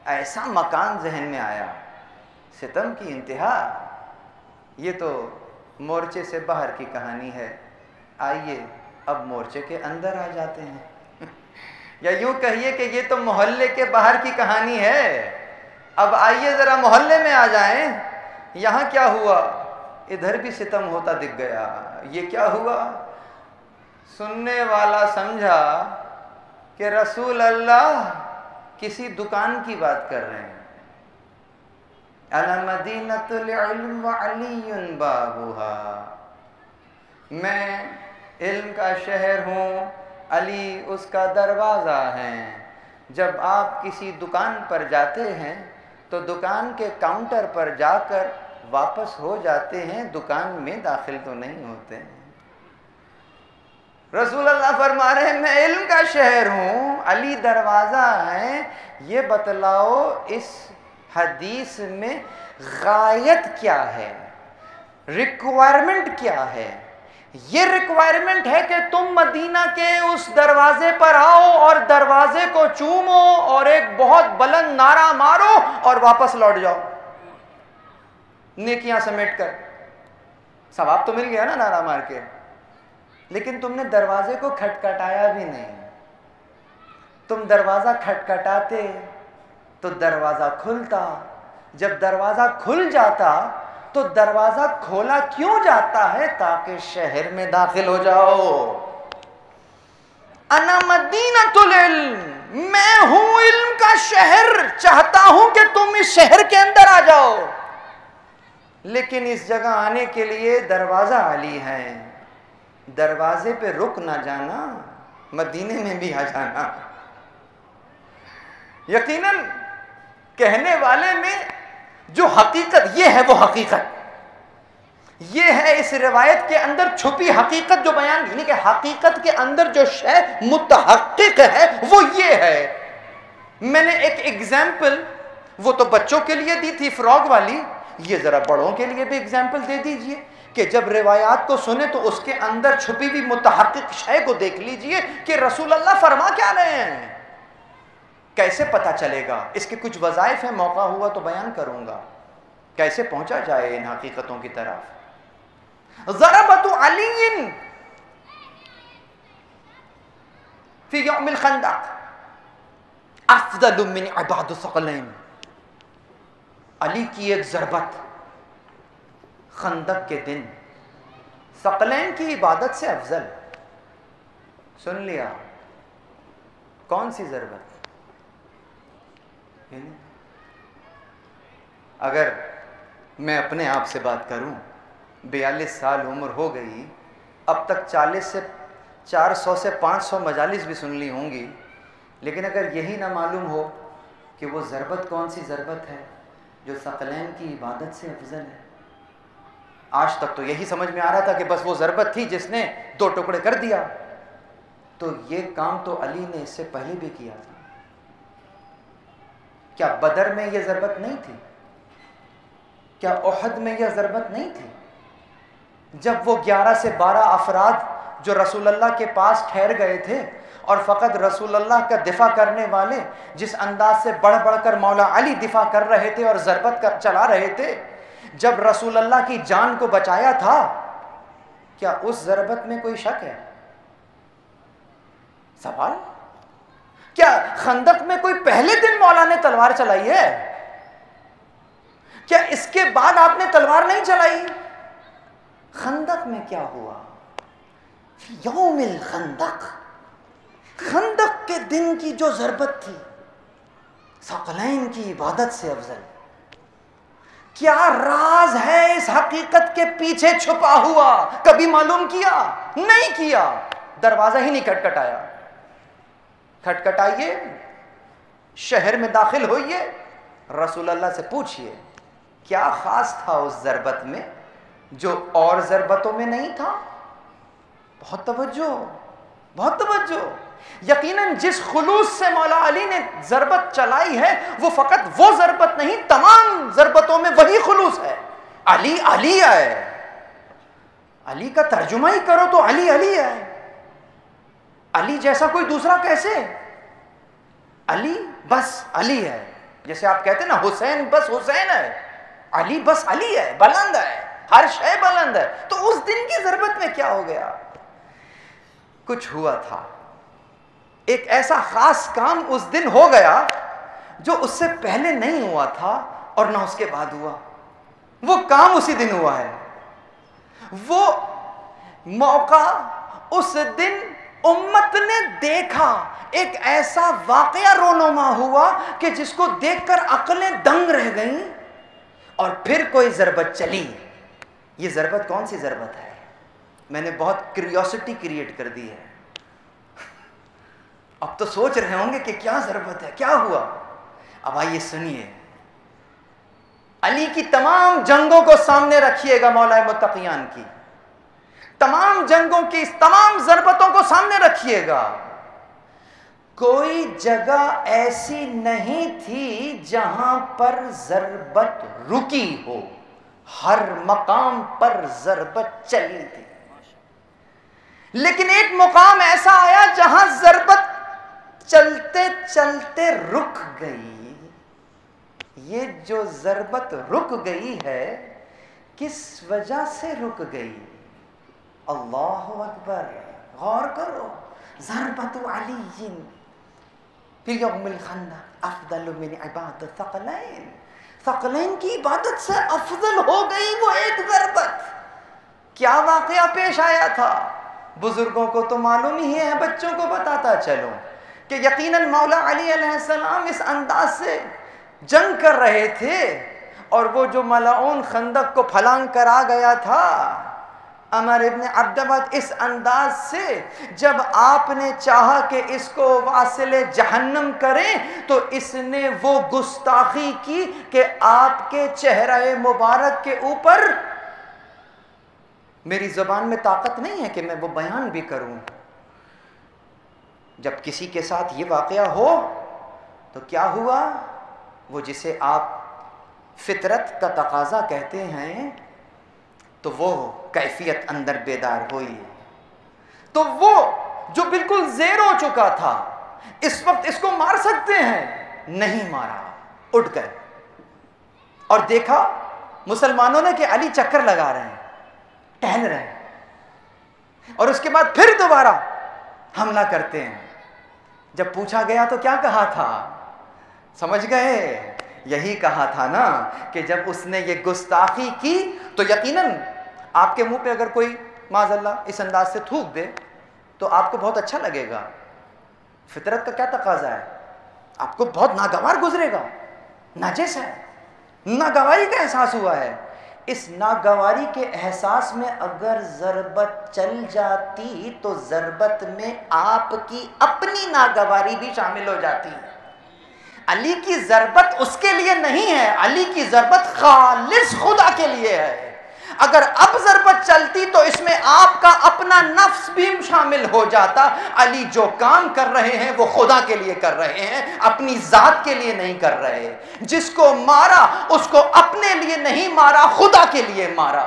ایسا مکان ذہن میں آیا۔ ستم کی انتہا۔ یہ تو مورچے سے باہر کی کہانی ہے، آئیے اب مورچے کے اندر آ جاتے ہیں، یا یوں کہیے کہ یہ تو محلے کے باہر کی کہانی ہے۔ اب آئیے ذرا محلے میں آ جائیں، یہاں کیا ہوا؟ ادھر بھی ستم ہوتا دکھ گیا۔ یہ کیا ہوا؟ سننے والا سمجھا کہ رسول اللہ کسی دکان کی بات کر رہے ہیں۔ انا مدینۃ العلم وعلی بابھا، میں علم کا شہر ہوں، علی اس کا دروازہ ہے۔ جب آپ کسی دکان پر جاتے ہیں تو دکان کے کاؤنٹر پر جا کر واپس ہو جاتے ہیں، دکان میں داخل تو نہیں ہوتے ہیں۔ رسول اللہ فرما رہے ہیں میں علم کا شہر ہوں، علی دروازہ ہے۔ یہ بتلاؤ اس حدیث میں غایت کیا ہے، ریکوائرمنٹ کیا ہے؟ یہ ریکوائرمنٹ ہے کہ تم مدینہ کے اس دروازے پر آؤ اور دروازے کو چومو اور ایک بہت بلند نعرہ مارو اور واپس لوٹ جاؤ نیکیاں سمیٹ کر۔ ثواب تو مل گیا نا نعرہ مار کے، لیکن تم نے دروازے کو کھٹکھٹایا بھی نہیں۔ تم دروازہ کھٹکھٹاتے تو دروازہ کھلتا، جب دروازہ کھل جاتا تو دروازہ کھولا کیوں جاتا ہے؟ تاکہ شہر میں داخل ہو جاؤ۔ انا مدینۃ العلم، میں ہوں علم کا شہر، چاہتا ہوں کہ تم اس شہر کے اندر آ جاؤ، لیکن اس جگہ آنے کے لیے دروازہ علی ہے۔ دروازے پہ رک نہ جانا، مدینے میں بھی آ جانا۔ یقیناً کہنے والے میں جو حقیقت یہ ہے وہ حقیقت، یہ ہے اس روایت کے اندر چھپی حقیقت جو بیان، یعنی کہ حقیقت کے اندر جو شے متحقق ہے وہ یہ ہے۔ میں نے ایک ایگزامپل وہ تو بچوں کے لیے دی تھی فراغ والی، یہ ذرا بڑوں کے لیے بھی ایگزامپل دے دیجئے کہ جب روایات کو سنیں تو اس کے اندر چھپی ہوئی متحقق شے کو دیکھ لیجئے کہ رسول اللہ فرما کیا رہے ہیں۔ کیسے پتہ چلے گا؟ اس کے کچھ وظائف ہیں، موقع ہوا تو بیان کروں گا کیسے پہنچا جائے ان حقیقتوں کی طرف۔ ضربۃ علی فی یوم الخندق افضل من عباد الثقلین، علی کی ایک ضربت خندق کے دن ثقلین کی عبادت سے افضل۔ سن لیا، کون سی ضربت؟ اگر میں اپنے آپ سے بات کروں، 42 سال عمر ہو گئی، اب تک 400 سے 500 مجالس بھی سن لی ہوں گی، لیکن اگر یہی نہ معلوم ہو کہ وہ ضربت کون سی ضربت ہے جو ثقلین کی عبادت سے افضل ہے۔ آج تک تو یہی سمجھ میں آ رہا تھا کہ بس وہ ضربت تھی جس نے 2 ٹکڑے کر دیا، تو یہ کام تو علی نے اس سے پہلے بھی کیا تھا۔ کیا بدر میں یہ ضربت نہیں تھی؟ کیا احد میں یہ ضربت نہیں تھی؟ جب وہ 11 سے 12 افراد جو رسول اللہ کے پاس ٹھہر گئے تھے اور فقط رسول اللہ کا دفاع کرنے والے جس انداز سے بڑھ بڑھ کر مولا علی دفاع کر رہے تھے اور ضربت چلا رہے تھے، جب رسول اللہ کی جان کو بچایا تھا، کیا اس ضربت میں کوئی شک ہے؟ سوال، کیا خندق میں کوئی پہلے دن مولا نے تلوار چلائی ہے؟ کیا اس کے بعد آپ نے تلوار نہیں چلائی؟ خندق میں کیا ہوا؟ فی یوم الخندق خندق کے دن کی جو ضربت تھی ثقلین کی عبادت سے افضل. کیا راز ہے اس حقیقت کے پیچھے چھپا ہوا؟ کبھی معلوم کیا؟ نہیں کیا. دروازہ ہی نہیں کھٹکھٹایا. کھٹکھٹائیے، شہر میں داخل ہوئیے، رسول اللہ سے پوچھئے کیا خاص تھا اس ضربت میں جو اور ضربتوں میں نہیں تھا؟ بہت توجہ، بہت توجہ. یقیناً جس خلوص سے مولا علی نے ضربت چلائی ہے وہ فقط وہ ضربت نہیں، تمام ضربتوں میں وہی خلوص ہے. علی علی ہے. علی کا ترجمہ ہی کرو تو علی علی ہے. علی جیسا کوئی دوسرا کیسے؟ علی بس علی ہے. جیسے آپ کہتے ہیں نا حسین بس حسین ہے، علی بس علی ہے، بلند ہے، ہر شے بلند ہے. تو اس دن کی ضربت میں کیا ہو گیا؟ کچھ ہوا تھا، ایک ایسا خاص کام اس دن ہو گیا جو اس سے پہلے نہیں ہوا تھا اور نہ اس کے بعد ہوا. وہ کام اسی دن ہوا ہے. وہ موقع اس دن امت نے دیکھا، ایک ایسا واقعہ رونما ہوا کہ جس کو دیکھ کر عقلیں دنگ رہ گئیں اور پھر کوئی ضربت چلی. یہ ضربت کون سی ضربت ہے؟ میں نے بہت کریوسٹی کریٹ کر دی ہے. اب تو سوچ رہے ہوں گے کہ کیا ضربت ہے، کیا ہوا؟ اب آئیے سنیے. علی کی تمام جنگوں کو سامنے رکھیے گا، مولا متقیان کی تمام جنگوں کی تمام ضربتوں کو سامنے رکھیے گا. کوئی جگہ ایسی نہیں تھی جہاں پر ضربت رکی ہو، ہر مقام پر ضربت چلی تھی. لیکن ایک مقام ایسا آیا جہاں ضربت چلتے چلتے رک گئی. یہ جو ضربت رک گئی ہے کس وجہ سے رک گئی؟ اللہ اکبر، غور کرو. ضربت علی فی یوم الخندق افضل من عبادت ثقلین. ثقلین کی عبادت سے افضل ہو گئی وہ ایک ضربت. کیا واقعہ پیش آیا تھا؟ بزرگوں کو تو معلوم ہی ہے، بچوں کو بتاتا چلو کہ یقیناً مولا علی علیہ السلام اس انداز سے جنگ کر رہے تھے اور وہ جو ملعون خندق کو پھلانگ کر آ گیا تھا عمر ابن عبدبد، اس انداز سے جب آپ نے چاہا کہ اس کو واصل جہنم کریں تو اس نے وہ گستاخی کی کہ آپ کے چہرہ مبارک کے اوپر، میری زبان میں طاقت نہیں ہے کہ میں وہ بیان بھی کروں. جب کسی کے ساتھ یہ واقعہ ہو تو کیا ہوا؟ وہ جسے آپ فطرت کا تقاضا کہتے ہیں تو وہ کیفیت اندر بیدار ہوئی. تو وہ جو بالکل زیر ہو چکا تھا اس وقت اس کو مار سکتے ہیں، نہیں مارا، اٹھ گئے اور دیکھا مسلمانوں نے کہ علی چکر لگا رہے ہیں، ٹہل رہے ہیں اور اس کے بعد پھر دوبارہ حملہ کرتے ہیں. جب پوچھا گیا تو کیا کہا تھا؟ سمجھ گئے؟ یہی کہا تھا نا کہ جب اس نے یہ گستاخی کی تو یقیناً آپ کے منہ پہ اگر کوئی معاذ اللہ اس انداز سے تھوک دے تو آپ کو بہت اچھا لگے گا. فطرت کا کیا تقاضا ہے؟ آپ کو بہت ناگوار گزرے گا، ناجس ہے، ناگواری کا احساس ہوا ہے. اس ناگواری کے احساس میں اگر ضربت چل جاتی تو ضربت میں آپ کی اپنی ناگواری بھی شامل ہو جاتی. علی کی ضربت اس کے لیے نہیں ہے، علی کی ضربت خالص خدا کے لیے ہے. اگر اب ضربت چلتی تو اس میں آپ کا اپنا نفس بھی شامل ہو جاتا. علی جو کام کر رہے ہیں وہ خدا کے لیے کر رہے ہیں، اپنی ذات کے لیے نہیں کر رہے. جس کو مارا اس کو اپنے لیے نہیں مارا، خدا کے لیے مارا.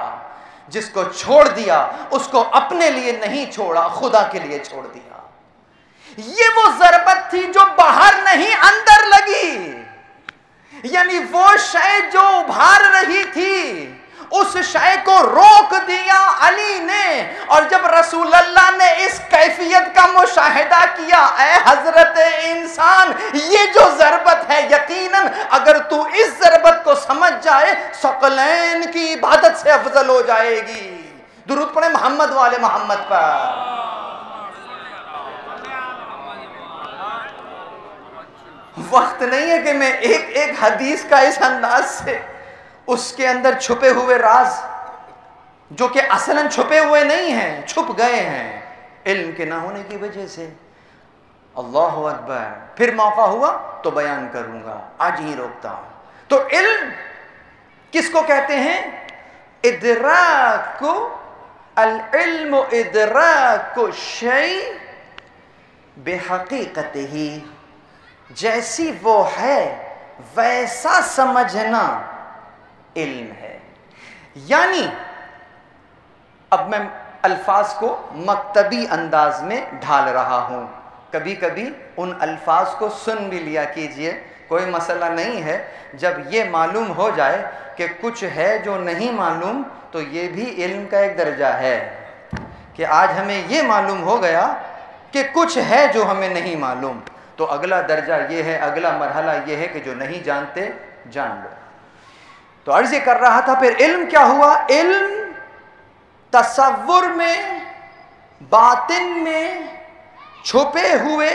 جس کو چھوڑ دیا اس کو اپنے لیے نہیں چھوڑا، خدا کے لیے چھوڑ دیا. یہ وہ ضربت تھی جو باہر نہیں اندر لگی، یعنی وہ شے جو ابھار رہی تھی اس شے کو روک دیا علی نے. اور جب رسول اللہ نے اس کیفیت کا مشاہدہ کیا، اے حضرت انسان یہ جو ضربت ہے یقیناً اگر تو اس ضربت کو سمجھ جائے ثقلین کی عبادت سے افضل ہو جائے گی. درود پڑھیں محمد والے محمد پر. وقت نہیں ہے کہ میں ایک ایک حدیث کا اس انداز سے اس کے اندر چھپے ہوئے راز جو کہ اصلاً چھپے ہوئے نہیں ہیں، چھپ گئے ہیں علم کے نہ ہونے کی وجہ سے۔ اللہ اکبر، پھر موقع ہوا تو بیان کروں گا، آج ہی روکتا ہوں۔ تو علم کس کو کہتے ہیں؟ ادراک، العلم ادراک الشیء بحقیقتہ، جیسی وہ ہے ویسا سمجھنا علم ہے۔ یعنی اب میں الفاظ کو مکتبی انداز میں ڈھال رہا ہوں، کبھی کبھی ان الفاظ کو سن بھی لیا کیجئے، کوئی مسئلہ نہیں ہے۔ جب یہ معلوم ہو جائے کہ کچھ ہے جو نہیں معلوم تو یہ بھی علم کا ایک درجہ ہے، کہ آج ہمیں یہ معلوم ہو گیا کہ کچھ ہے جو ہمیں نہیں معلوم، تو اگلا درجہ یہ ہے، اگلا مرحلہ یہ ہے کہ جو نہیں جانتے جان لو۔ تو عرض یہ کر رہا تھا، پھر علم کیا ہوا؟ علم تصور میں، باطن میں چھپے ہوئے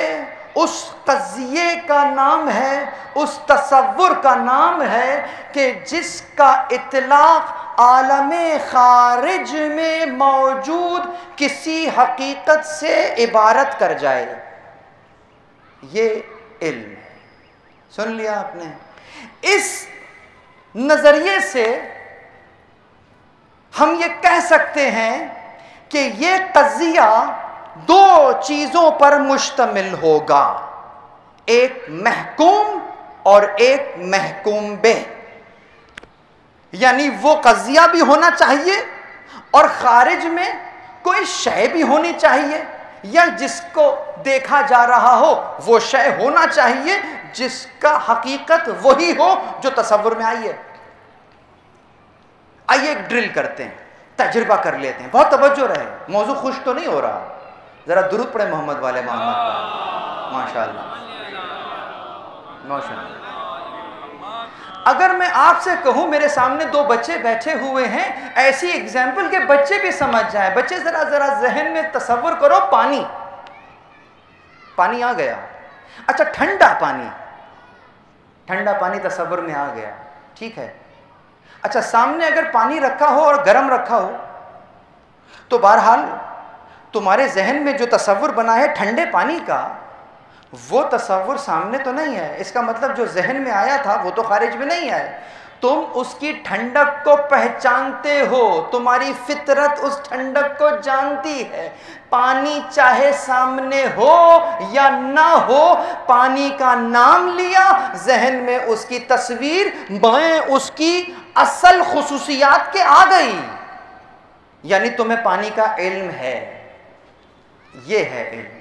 اس قضیے کا نام ہے، اس تصور کا نام ہے کہ جس کا اطلاق عالم خارج میں موجود کسی حقیقت سے عبارت کر جائے، یہ علم ہے۔ سن لیا آپ نے؟ اس نظریے سے ہم یہ کہہ سکتے ہیں کہ یہ قضیہ دو چیزوں پر مشتمل ہوگا، ایک محکوم اور ایک محکوم بہ، یعنی وہ قضیہ بھی ہونا چاہیے اور خارج میں کوئی شے بھی ہونی چاہیے، یا جس کو دیکھا جا رہا ہو وہ شے ہونا چاہیے جس کا حقیقت وہی ہو جو تصور میں آئی ہے۔ آئیے ایک ڈرل کرتے ہیں، تجربہ کر لیتے ہیں، بہت توجہ رہے، موضوع خوش تو نہیں ہو رہا، ذرا درود پڑھیں محمد والے محمد پر، ماشاءاللہ ماشاءاللہ۔ اگر میں آپ سے کہوں میرے سامنے دو بچے بیٹھے ہوئے ہیں، ایسی ایگزامپل کہ بچے بھی سمجھ جائیں، بچے ذرا ذہن میں تصور کرو، پانی آ گیا، اچھا ٹھنڈا پانی تصور میں آ گیا، ٹھیک ہے۔ اچھا سامنے اگر پانی رکھا ہو اور گرم رکھا ہو تو بہرحال تمہارے ذہن میں جو تصور بنا ہے ٹھنڈے پانی کا، وہ تصور سامنے تو نہیں ہے، اس کا مطلب جو ذہن میں آیا تھا وہ تو خارج میں نہیں آئے، تم اس کی ٹھنڈک کو پہچانتے ہو، تمہاری فطرت اس ٹھنڈک کو جانتی ہے، پانی چاہے سامنے ہو یا نہ ہو، پانی کا نام لیا، ذہن میں اس کی تصویر، بائیں اس کی اصل خصوصیات کے آ گئی، یعنی تمہیں پانی کا علم ہے، یہ ہے علم۔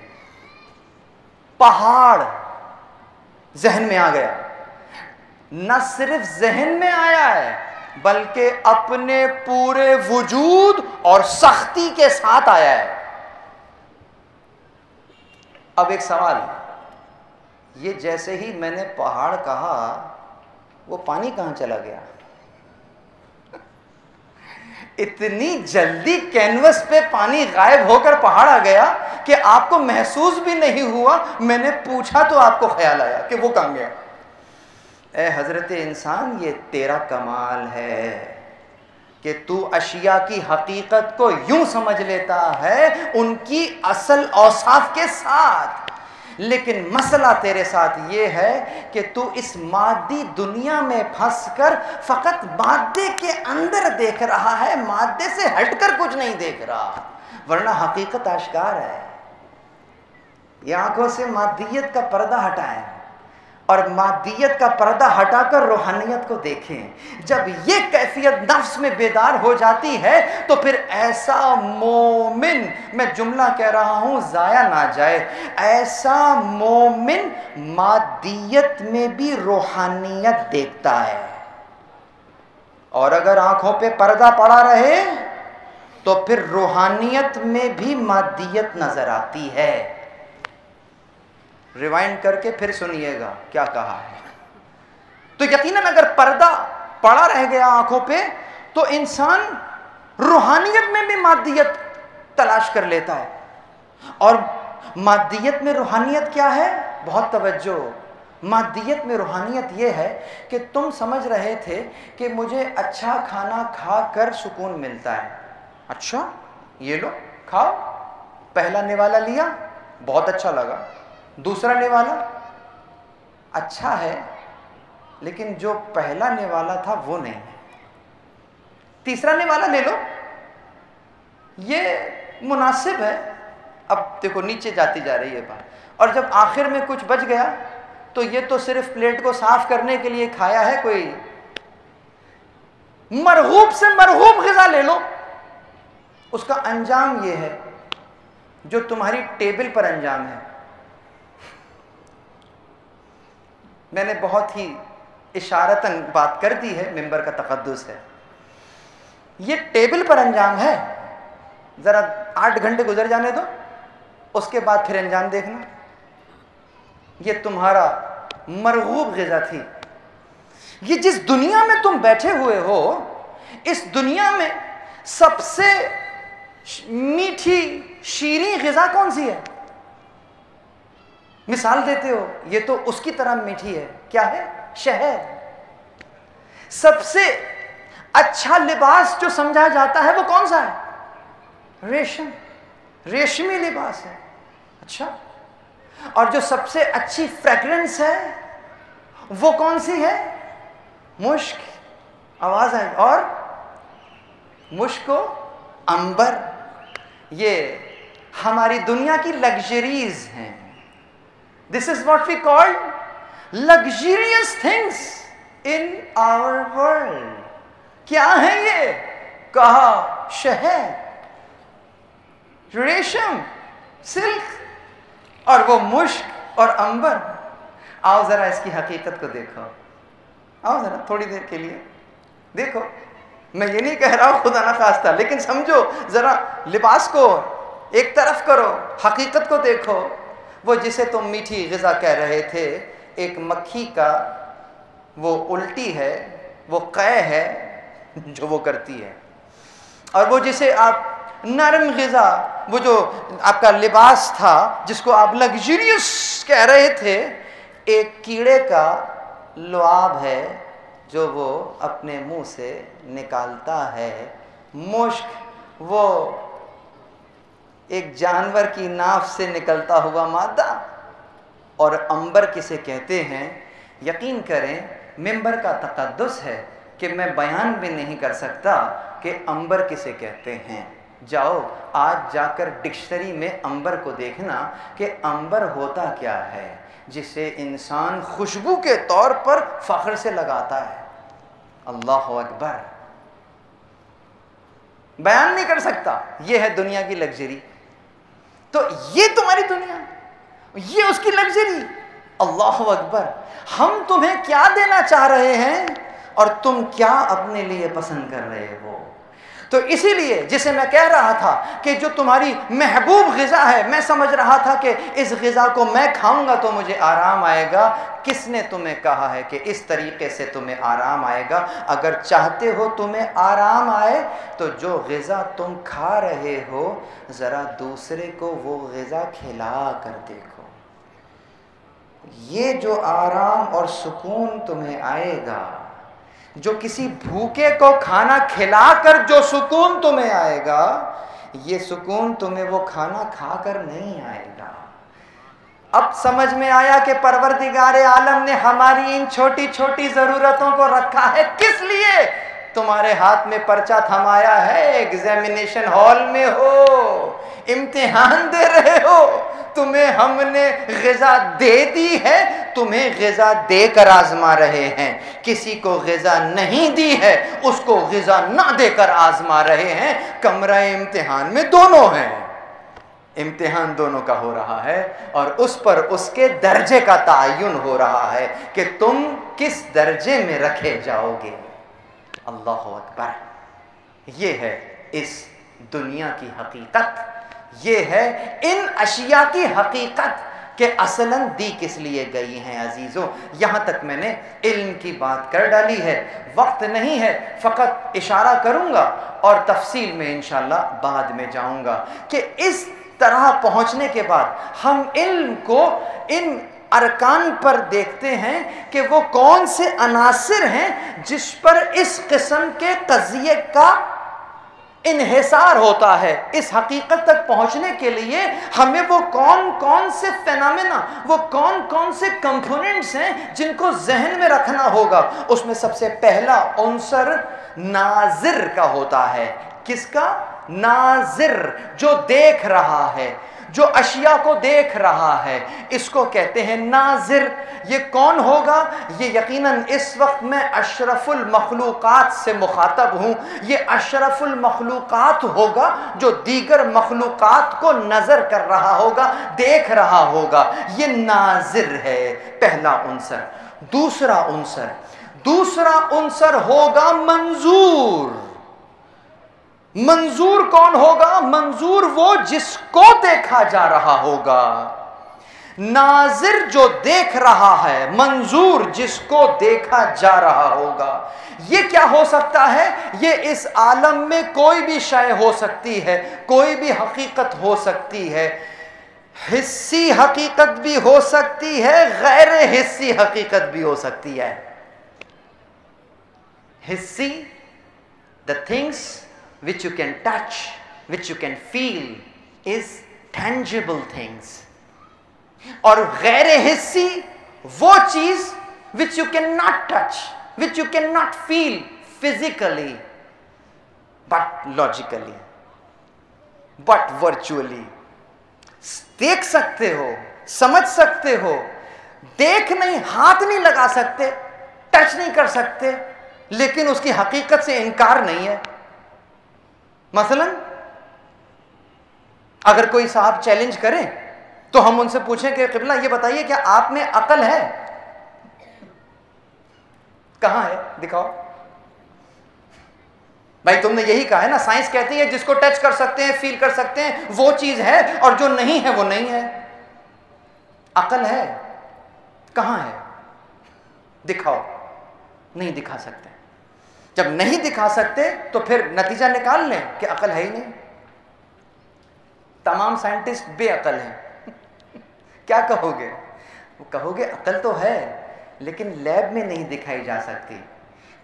پہاڑ ذہن میں آ گیا، نہ صرف ذہن میں آیا ہے بلکہ اپنے پورے وجود اور سختی کے ساتھ آیا ہے۔ اب ایک سوال، یہ جیسے ہی میں نے پہاڑ کہا وہ پانی کہاں چلا گیا؟ اتنی جلدی کینوس پہ پانی غائب ہو کر پہاڑ آ گیا کہ آپ کو محسوس بھی نہیں ہوا، میں نے پوچھا تو آپ کو خیال آیا کہ وہ کہاں گیا۔ اے حضرت انسان، یہ تیرا کمال ہے کہ تو اشیاء کی حقیقت کو یوں سمجھ لیتا ہے ان کی اصل اوصاف کے ساتھ، لیکن مسئلہ تیرے ساتھ یہ ہے کہ تو اس مادی دنیا میں پھنس کر فقط مادے کے اندر دیکھ رہا ہے، مادے سے ہٹ کر کچھ نہیں دیکھ رہا، ورنہ حقیقت آشکار ہے۔ یہ آنکھوں سے مادیت کا پردہ ہٹائیں اور مادیت کا پردہ ہٹا کر روحانیت کو دیکھیں۔ جب یہ کیفیت نفس میں بیدار ہو جاتی ہے تو پھر ایسا مومن، میں جملہ کہہ رہا ہوں ضائع نہ جائے، ایسا مومن مادیت میں بھی روحانیت دیکھتا ہے، اور اگر آنکھوں پہ پردہ پڑا رہے تو پھر روحانیت میں بھی مادیت نظر آتی ہے۔ ریوائنڈ کر کے پھر سنیے گا کیا کہا ہے۔ تو یقیناً اگر پردہ پڑا رہ گیا آنکھوں پہ تو انسان روحانیت میں بھی مادیت تلاش کر لیتا ہے، اور مادیت میں روحانیت کیا ہے؟ بہت توجہ، مادیت میں روحانیت یہ ہے کہ تم سمجھ رہے تھے کہ مجھے اچھا کھانا کھا کر سکون ملتا ہے. اچھا یہ لو کھاؤ. پہلا نوالا لیا, بہت اچھا لگا. دوسرا نوالا اچھا ہے لیکن جو پہلا نوالا تھا وہ نہیں ہے. تیسرا نوالا لے لو, یہ مناسب ہے. اب دیکھو نیچے جاتی جا رہی ہے بات. اور جب آخر میں کچھ بچ گیا تو یہ تو صرف پلیٹ کو صاف کرنے کے لیے کھایا ہے. کوئی مرغوب سے مرغوب غذا لے لو, اس کا انجام یہ ہے جو تمہاری ٹیبل پر انجام ہے. میں نے بہت ہی اشارتاً بات کر دی ہے, ممبر کا تقدس ہے. یہ ٹیبل پر انجام ہے. ذرا 8 گھنٹے گزر جانے دو, اس کے بعد پھر انجام دیکھنا. یہ تمہارا مرغوب غذا تھی. یہ جس دنیا میں تم بیٹھے ہوئے ہو, اس دنیا میں سب سے میٹھی شیریں غذا کون سی ہے؟ مثال دیتے ہو, یہ تو اس کی طرح میٹھی ہے. کیا ہے؟ شہد. سب سے اچھا لباس جو سمجھا جاتا ہے وہ کون سا ہے؟ ریشم. ریشمی لباس ہے. اچھا, اور جو سب سے اچھی فریگرنس ہے وہ کون سی ہے؟ مشک. آواز آئی. اور مشک و عنبر. یہ ہماری دنیا کی لگژریز ہیں. This is what we call luxurious things in our world. کیا ہے یہ؟ کہا شہد, ریشم, سلک, اور وہ مشک اور عنبر. آؤ ذرا اس کی حقیقت کو دیکھو. آؤ ذرا تھوڑی دیر کے لیے دیکھو. میں یہ نہیں کہہ رہا ہوں خدا نہ خواستہ, لیکن سمجھو ذرا, لباس کو ایک طرف کرو, حقیقت کو دیکھو. وہ جسے تم میٹھی غذا کہہ رہے تھے, ایک مکھی کا وہ الٹی ہے, وہ قے ہے جو وہ کرتی ہے. اور وہ جسے آپ نرم غذا, وہ جو آپ کا لباس تھا جس کو آپ لگژریس کہہ رہے تھے, ایک کیڑے کا لعاب ہے جو وہ اپنے منہ سے نکالتا ہے. مشک وہ ایک جانور کی ناف سے نکلتا ہوا مادہ. اور عنبر کسے کہتے ہیں؟ یقین کریں ممبر کا تقدس ہے کہ میں بیان بھی نہیں کر سکتا کہ عنبر کسے کہتے ہیں. جاؤ آج جا کر ڈکشنری میں عنبر کو دیکھنا کہ عنبر ہوتا کیا ہے, جسے انسان خوشبو کے طور پر فخر سے لگاتا ہے. اللہ اکبر. بیان نہیں کر سکتا. یہ ہے دنیا کی لگژری. تو یہ تمہاری دنیا, یہ اس کی لگژری. اللہ اکبر. ہم تمہیں کیا دینا چاہ رہے ہیں اور تم کیا اپنے لیے پسند کر رہے ہو. تو اسی لیے جسے میں کہہ رہا تھا کہ جو تمہاری محبوب غذا ہے, میں سمجھ رہا تھا کہ اس غذا کو میں کھاؤں گا تو مجھے آرام آئے گا. کس نے تمہیں کہا ہے کہ اس طریقے سے تمہیں آرام آئے گا؟ اگر چاہتے ہو تمہیں آرام آئے تو جو غذا تم کھا رہے ہو ذرا دوسرے کو وہ غذا کھلا کر دیکھو. یہ جو آرام اور سکون تمہیں آئے گا, جو کسی بھوکے کو کھانا کھلا کر جو سکون تمہیں آئے گا, یہ سکون تمہیں وہ کھانا کھا کر نہیں آئے گا. اب سمجھ میں آیا کہ پروردگار عالم نے ہماری ان چھوٹی چھوٹی ضرورتوں کو رکھا ہے کس لیے؟ تمہارے ہاتھ میں پرچہ تھمایا ہے, ایگزامینیشن ہال میں ہو, امتحان دے رہے ہو, تمہیں ہم نے غذا دے دی ہے, تمہیں غذا دے کر آزما رہے ہیں. کسی کو غذا نہیں دی ہے اس کو غذا نہ دے کر آزما رہے ہیں. کمرہ امتحان میں دونوں ہیں, امتحان دونوں کا ہو رہا ہے اور اس پر اس کے درجے کا تعین ہو رہا ہے کہ تم کس درجے میں رکھے جاؤ گے. اللہ اکبر. یہ ہے اس دنیا کی حقیقت, یہ ہے ان اشیاء کی حقیقت کہ اصلاً دی کس لیے گئی ہیں. عزیزوں یہاں تک میں نے علم کی بات کر ڈالی ہے, وقت نہیں ہے, فقط اشارہ کروں گا اور تفصیل میں انشاءاللہ بعد میں جاؤں گا کہ اس طرح پہنچنے کے بعد ہم علم کو ان ارکان پر دیکھتے ہیں کہ وہ کون سے عناصر ہیں جس پر اس قسم کے قضیے کا انحصار ہوتا ہے. اس حقیقت تک پہنچنے کے لیے ہمیں وہ کون کون سے فینامنا، وہ کون کون سے کمپوننٹس ہیں جن کو ذہن میں رکھنا ہوگا. اس میں سب سے پہلا عنصر ناظر کا ہوتا ہے. کس کا؟ ناظر، جو دیکھ رہا ہے، جو اشیاء کو دیکھ رہا ہے، اس کو کہتے ہیں ناظر. یہ کون ہوگا؟ یہ یقیناً اس وقت میں اشرف المخلوقات سے مخاطب ہوں. یہ اشرف المخلوقات ہوگا جو دیگر مخلوقات کو نظر کر رہا ہوگا، دیکھ رہا ہوگا. یہ ناظر ہے پہلا عنصر. دوسرا عنصر ہوگا منظور. منظور کون ہوگا؟ منظور وہ جس کو دیکھا جا رہا ہوگا. ناظر جو دیکھ رہا ہے، منظور جس کو دیکھا جا رہا ہوگا. یہ کیا ہو سکتا ہے؟ یہ اس عالم میں کوئی بھی شے ہو سکتی ہے، کوئی بھی حقیقت ہو سکتی ہے. حسی حقیقت بھی ہو سکتی ہے، غیر حسی حقیقت بھی ہو سکتی ہے. حسی، the things which you can touch, which you can feel, is tangible things. اور غیر حسی وہ چیز which you cannot touch, which you cannot feel physically, but logically, but virtually. دیکھ سکتے ہو، سمجھ سکتے ہو، دیکھ نہیں، ہاتھ نہیں لگا سکتے، ٹچ نہیں کر سکتے، لیکن اس کی حقیقت سے انکار نہیں ہے. مثلا اگر کوئی صاحب چیلنج کریں تو ہم ان سے پوچھیں کہ قبلہ یہ بتائیے کہ آپ میں عقل ہے؟ کہاں ہے؟ دکھاؤ. بھائی تم نے یہی کہا ہے نا، سائنس کہتی ہے جس کو ٹچ کر سکتے ہیں، فیل کر سکتے ہیں، وہ چیز ہے، اور جو نہیں ہے وہ نہیں ہے. عقل ہے؟ کہاں ہے؟ دکھاؤ. نہیں دکھا سکتے. جب نہیں دکھا سکتے تو پھر نتیجہ نکال لیں کہ عقل ہے ہی نہیں. تمام سائنٹسٹ بے عقل ہیں. کیا کہو گے؟ وہ کہو گے عقل تو ہے لیکن لیب میں نہیں دکھائی جا سکتی.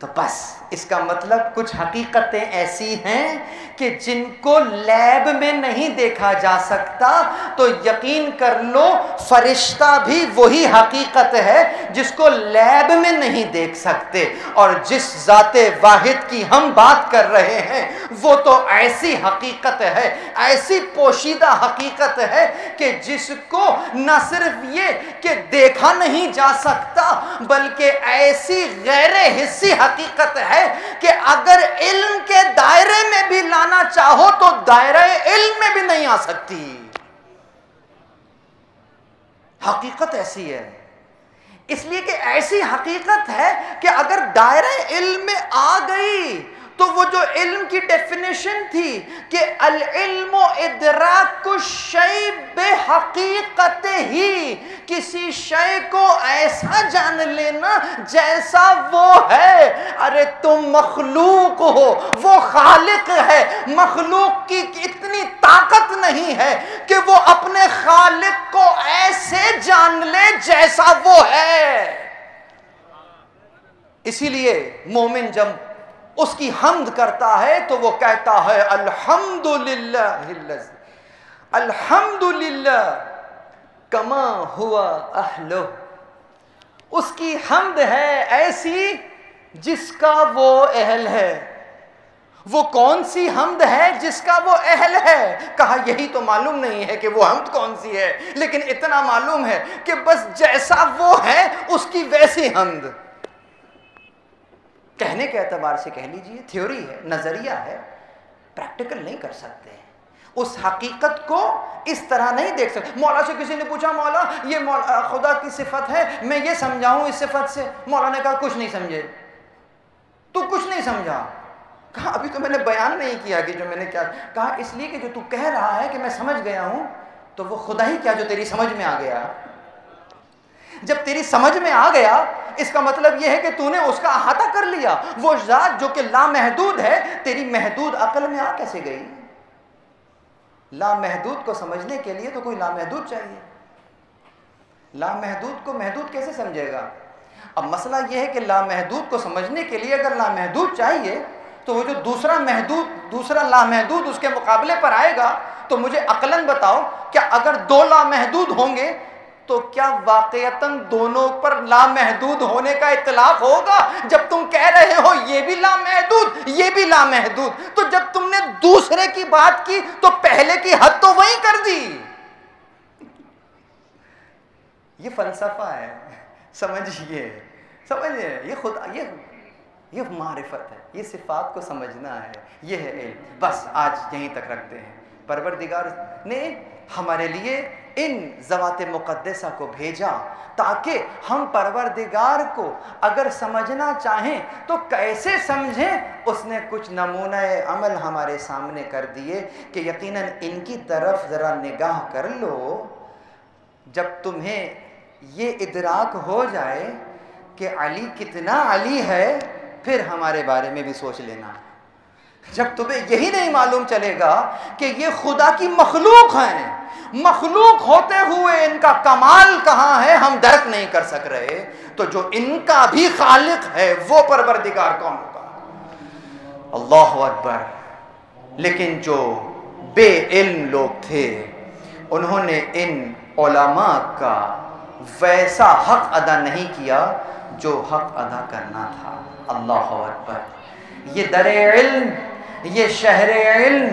تو بس اس کا مطلب کچھ حقیقتیں ایسی ہیں کہ جن کو لیب میں نہیں دیکھا جا سکتا. تو یقین کر لو فرشتہ بھی وہی حقیقت ہے جس کو لیب میں نہیں دیکھ سکتے. اور جس ذات واحد کی ہم بات کر رہے ہیں وہ تو ایسی حقیقت ہے، ایسی پوشیدہ حقیقت ہے کہ جس کو نہ صرف یہ کہ دیکھا نہیں جا سکتا بلکہ ایسی غیر حسی حقیقت ہے کہ اگر علم کے دائرے میں بھی لانا چاہو تو دائرہ علم میں بھی نہیں آ سکتی. حقیقت ایسی ہے، اس لیے کہ ایسی حقیقت ہے کہ اگر دائرہ علم میں آ گئی تو وہ جو علم کی ڈیفینیشن تھی کہ العلم ادراک الشیء بحقیقت ہی، کسی شے کو ایسا جان لینا جیسا وہ ہے. ارے تم مخلوق ہو، وہ خالق ہے. مخلوق کی اتنی طاقت نہیں ہے کہ وہ اپنے خالق کو ایسے جان لے جیسا وہ ہے. اسی لیے مومن جب اس کی حمد کرتا ہے تو وہ کہتا ہے الحمدللہ الحمدللہ کما ہوا اہلہ. اس کی حمد ہے ایسی جس کا وہ اہل ہے. وہ کون سی حمد ہے جس کا وہ اہل ہے؟ کہا یہی تو معلوم نہیں ہے کہ وہ حمد کون سی ہے، لیکن اتنا معلوم ہے کہ بس جیسا وہ ہے اس کی ویسی حمد. کہنے کے اعتبار سے کہہ لیجئے تھیوری ہے، نظریہ ہے، پریکٹیکل نہیں کر سکتے. اس حقیقت کو اس طرح نہیں دیکھ سکتے. مولا سے کسی نے پوچھا مولا یہ خدا کی صفت ہے، میں یہ سمجھاؤں اس صفت سے. مولا نے کہا کچھ نہیں سمجھے. تو کچھ نہیں سمجھا. کہا ابھی تو میں نے بیان نہیں کیا کہ جو میں نے کیا کہا. اس لیے کہ جو تو کہہ رہا ہے کہ میں سمجھ گیا ہوں تو وہ خدا ہی کیا جو تیری سمجھ میں آ گیا. جب تیری سمجھ میں آ گیا اس کا مطلب یہ ہے کہ تو نے اس کا احاطہ کر لیا. وہ ذات جو کہ لامحدود ہے تیری محدود عقل میں آ کیسے گئی؟ لامحدود کو سمجھنے کے لیے تو کوئی لامحدود چاہیے. لامحدود کو محدود کیسے سمجھے گا؟ اب مسئلہ یہ ہے کہ لامحدود کو سمجھنے کے لیے اگر لامحدود چاہیے تو وہ جو دوسرا لامحدود اس کے مقابلے پر آئے گا تو مجھے عقلاً بتاؤ کہ اگر دو لامحدود ہوں گے تو کیا واقعتاً دونوں پر لامحدود ہونے کا اطلاق ہوگا؟ جب تم کہہ رہے ہو یہ بھی لامحدود یہ بھی لامحدود، تو جب تم نے دوسرے کی بات کی تو پہلے کی حد تو وہیں کر دی۔ یہ فلسفہ ہے، سمجھیے یہ معرفت ہے، یہ صفات کو سمجھنا ہے، یہ ہے علم۔ بس آج یہیں تک رکھتے ہیں۔ پروردگار نے ہمارے لیے ان ذوات مقدسہ کو بھیجا تاکہ ہم پروردگار کو اگر سمجھنا چاہیں تو کیسے سمجھیں، اس نے کچھ نمونہ عمل ہمارے سامنے کر دیے کہ یقیناً ان کی طرف ذرا نگاہ کر لو۔ جب تمہیں یہ ادراک ہو جائے کہ علی کتنا علی ہے، پھر ہمارے بارے میں بھی سوچ لینا۔ جب تمہیں یہی نہیں معلوم چلے گا کہ یہ خدا کی مخلوق ہیں، مخلوق ہوتے ہوئے ان کا کمال کہاں ہے ہم درک نہیں کر سک رہے، تو جو ان کا بھی خالق ہے وہ پروردگار کون ہوگا؟ اللہ اکبر۔ لیکن جو بے علم لوگ تھے انہوں نے ان علماء کا ویسا حق ادا نہیں کیا جو حق ادا کرنا تھا۔ اللہ اکبر۔ یہ در علم، یہ شہر علم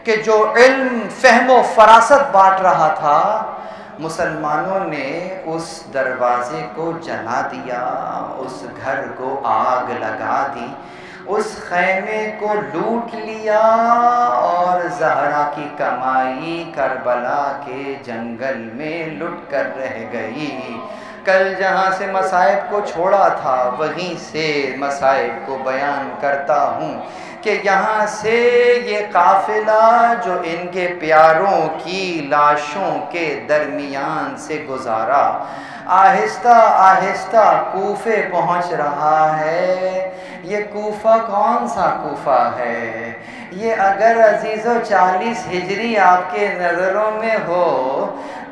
کہ جو علم فہم و فراست بانٹ رہا تھا، مسلمانوں نے اس دروازے کو جلا دیا، اس گھر کو آگ لگا دی، اس خیمے کو لوٹ لیا، اور زہرا کی کمائی کربلا کے جنگل میں لٹ کر رہ گئی۔ کل جہاں سے مصائب کو چھوڑا تھا وہیں سے مصائب کو بیان کرتا ہوں کہ یہاں سے یہ قافلہ جو ان کے پیاروں کی لاشوں کے درمیان سے گزارا، آہستہ آہستہ کوفے پہنچ رہا ہے۔ یہ کوفہ کون سا کوفہ ہے؟ یہ اگر عزیز و 40 ہجری آپ کے نظروں میں ہو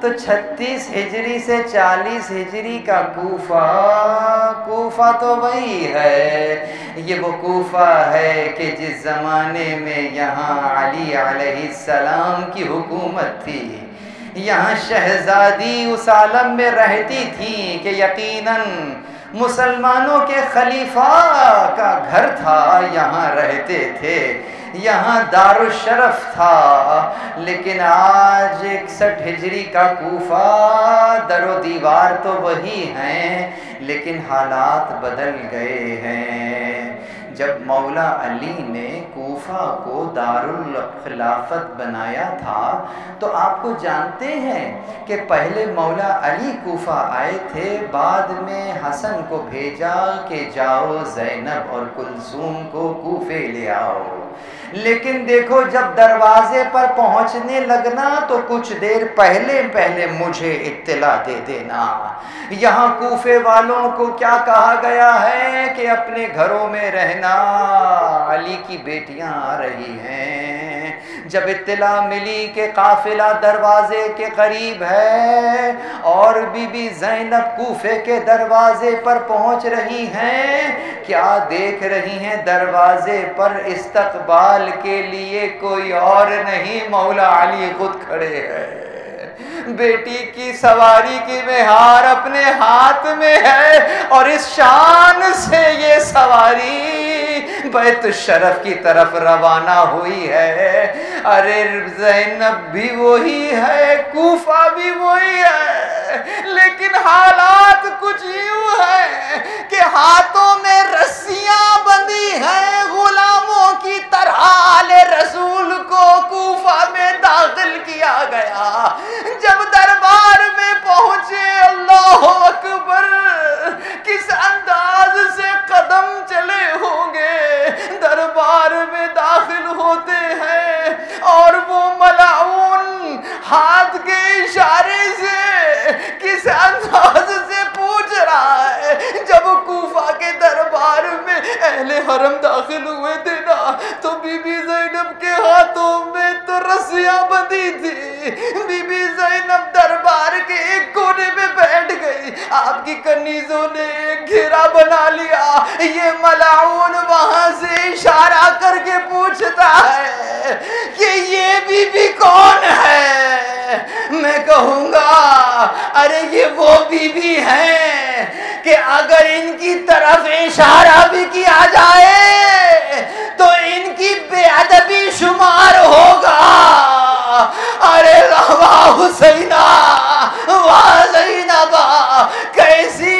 تو 36 ہجری سے 40 ہجری کا کوفہ تو وہی ہے۔ یہ وہ کوفہ ہے کہ جس زمانے میں یہاں علی علیہ السلام کی حکومت تھی، یہاں شہزادی اس عالم میں رہتی تھی کہ یقیناً مسلمانوں کے خلیفہ کا گھر تھا، یہاں رہتے تھے، یہاں دار الشرف تھا۔ لیکن آج 61 ہجری کا کوفہ در و دیوار تو وہی ہیں لیکن حالات بدل گئے ہیں۔ جب مولا علی نے کوفہ کو دارالخلافت بنایا تھا تو آپ کو جانتے ہیں کہ پہلے مولا علی کوفہ آئے تھے، بعد میں حسن کو بھیجا کہ جاؤ زینب اور کلثوم کو کوفے لے آؤ۔ لیکن دیکھو جب دروازے پر پہنچنے لگنا تو کچھ دیر پہلے مجھے اطلاع دے دینا۔ یہاں کوفے والوں کو کیا کہا گیا ہے کہ اپنے گھروں میں رہنا، علی کی بیٹیاں آ رہی ہیں۔ جب اطلاع ملی کہ قافلہ دروازے کے قریب ہے اور بی بی زینب کوفے کے دروازے پر پہنچ رہی ہیں، کیا دیکھ رہی ہیں؟ دروازے پر استقبال کے لیے کوئی اور نہیں، مولا علی خود کھڑے ہیں۔ بیٹی کی سواری کی مہار اپنے ہاتھ میں ہے اور اس شان سے یہ سواری بیت الشرف کی طرف روانہ ہوئی ہے۔ ارے زینب بھی وہی ہے، کوفہ بھی وہی ہے، لیکن حالات کچھ یوں ہیں کہ ہاتھوں میں رسیاں بندھی ہیں غلاموں کی طرح۔ آل رسول کو کوفہ میں داخل کیا گیا۔ جب دربار میں پہنچے، اللہ اکبر، کس انداز سے قدم چلے ہوں گے، دربار میں داخل ہوتے ہیں اور وہ ملعون ہاتھ کے اشارے سے کس انداز سے پوچھ رہا ہے۔ جب کوفہ کے دربار میں اہل حرم داخل ہوئے تھے نا تو بی بی زینب کے ہاتھوں میں تو رسیاں بندھی تھی. بی بی زینب دربار کے ایک کونے میں بیٹھ گئی. آپ کی کنیزوں نے ایک گھیرا بنا لیا. یہ ملعون وہاں سے اشارہ کر کے پوچھتا ہے کہ یہ بی بی کون ہے. میں کہوں گا ارے یہ وہ بی بی ہیں کہ اگر ان کی طرف اشارہ بھی کیا جائے تو ان کی بے ادبی شمار ہوگا. ارے واہ حسینہ واہ زینبہ کیسی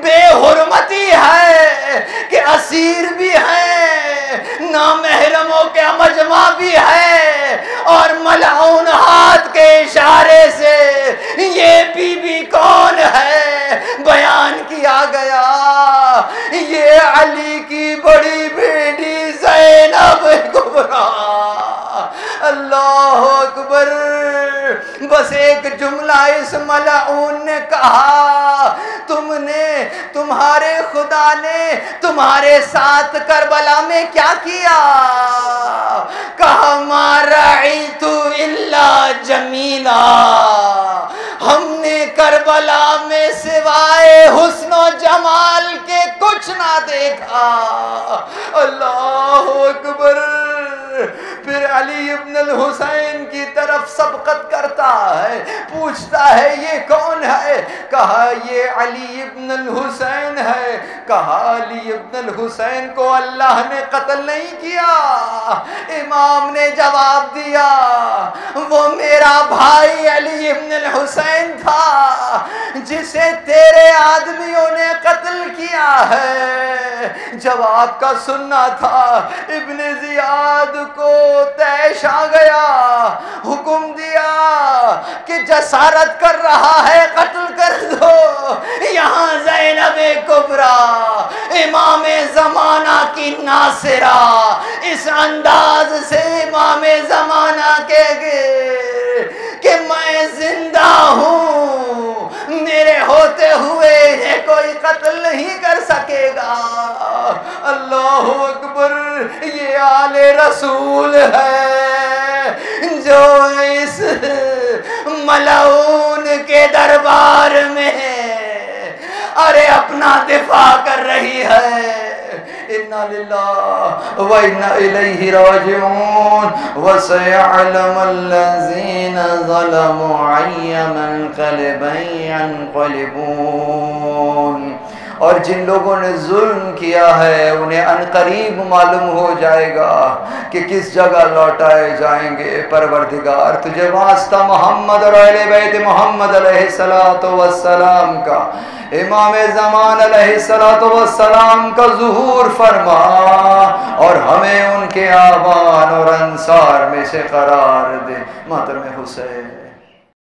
بے حرمتی ہے کہ اسیر بھی ہیں, نامحرموں کے مجمع بھی ہے, اور ملعون ہاتھ کے اشارے سے یہ بی بی کون ہے بیان کیا گیا. یہ علی کی بڑی بیٹی زینب کبریٰ. اللہ اکبر. بس ایک جملہ اس ملعون نے کہا, تمہارے خدا نے تمہارے ساتھ کربلا میں کیا کیا؟ کہا ما رأیت الا جمیلا. ہم نے کربلا میں سوائے حسن و جمال کے کچھ نہ دیکھا. اللہ اکبر. پھر علی ابن الحسین کی طرف سبقت کرتا ہے, پوچھتا ہے یہ کون ہے؟ کہا یہ علی ابن الحسین ہے. کہا علی ابن الحسین کو اللہ نے قتل نہیں کیا. امام نے جواب دیا وہ میرا بھائی علی ابن الحسین تھا جسے تیرے آدمیوں نے قتل کیا ہے. جواب کا سننا تھا. ابن زیاد کو طیش آ گیا, حکم دیا کہ جسارت کر رہا ہے قتل کر دو. یہاں زینب کبریٰ امام زمانہ کی ناصرہ اس انداز سے امام زمانہ کہے گے کہ میں زندہ ہوں, میرے ہوتے ہوئے انہیں کوئی قتل نہیں کر سکے گا. اللہ اکبر. یہ آل رسول ہے جو اس ملعون کے دربار میں ارے اپنا دفاع کر رہی ہے. انا للہ و انا الیہ راجعون. وسيعلم الذين ظلموا أي منقلب ينقلبون. اور جن لوگوں نے ظلم کیا ہے انہیں عنقریب معلوم ہو جائے گا کہ کس جگہ لوٹائے جائیں گے. پروردگار تجھے واسطہ محمد اور اہل بیت محمد علیہ السلام کا, امام زمان علیہ السلام کا ظہور فرما اور ہمیں ان کے آبان اور انصار میں سے قرار دے. محترم حسین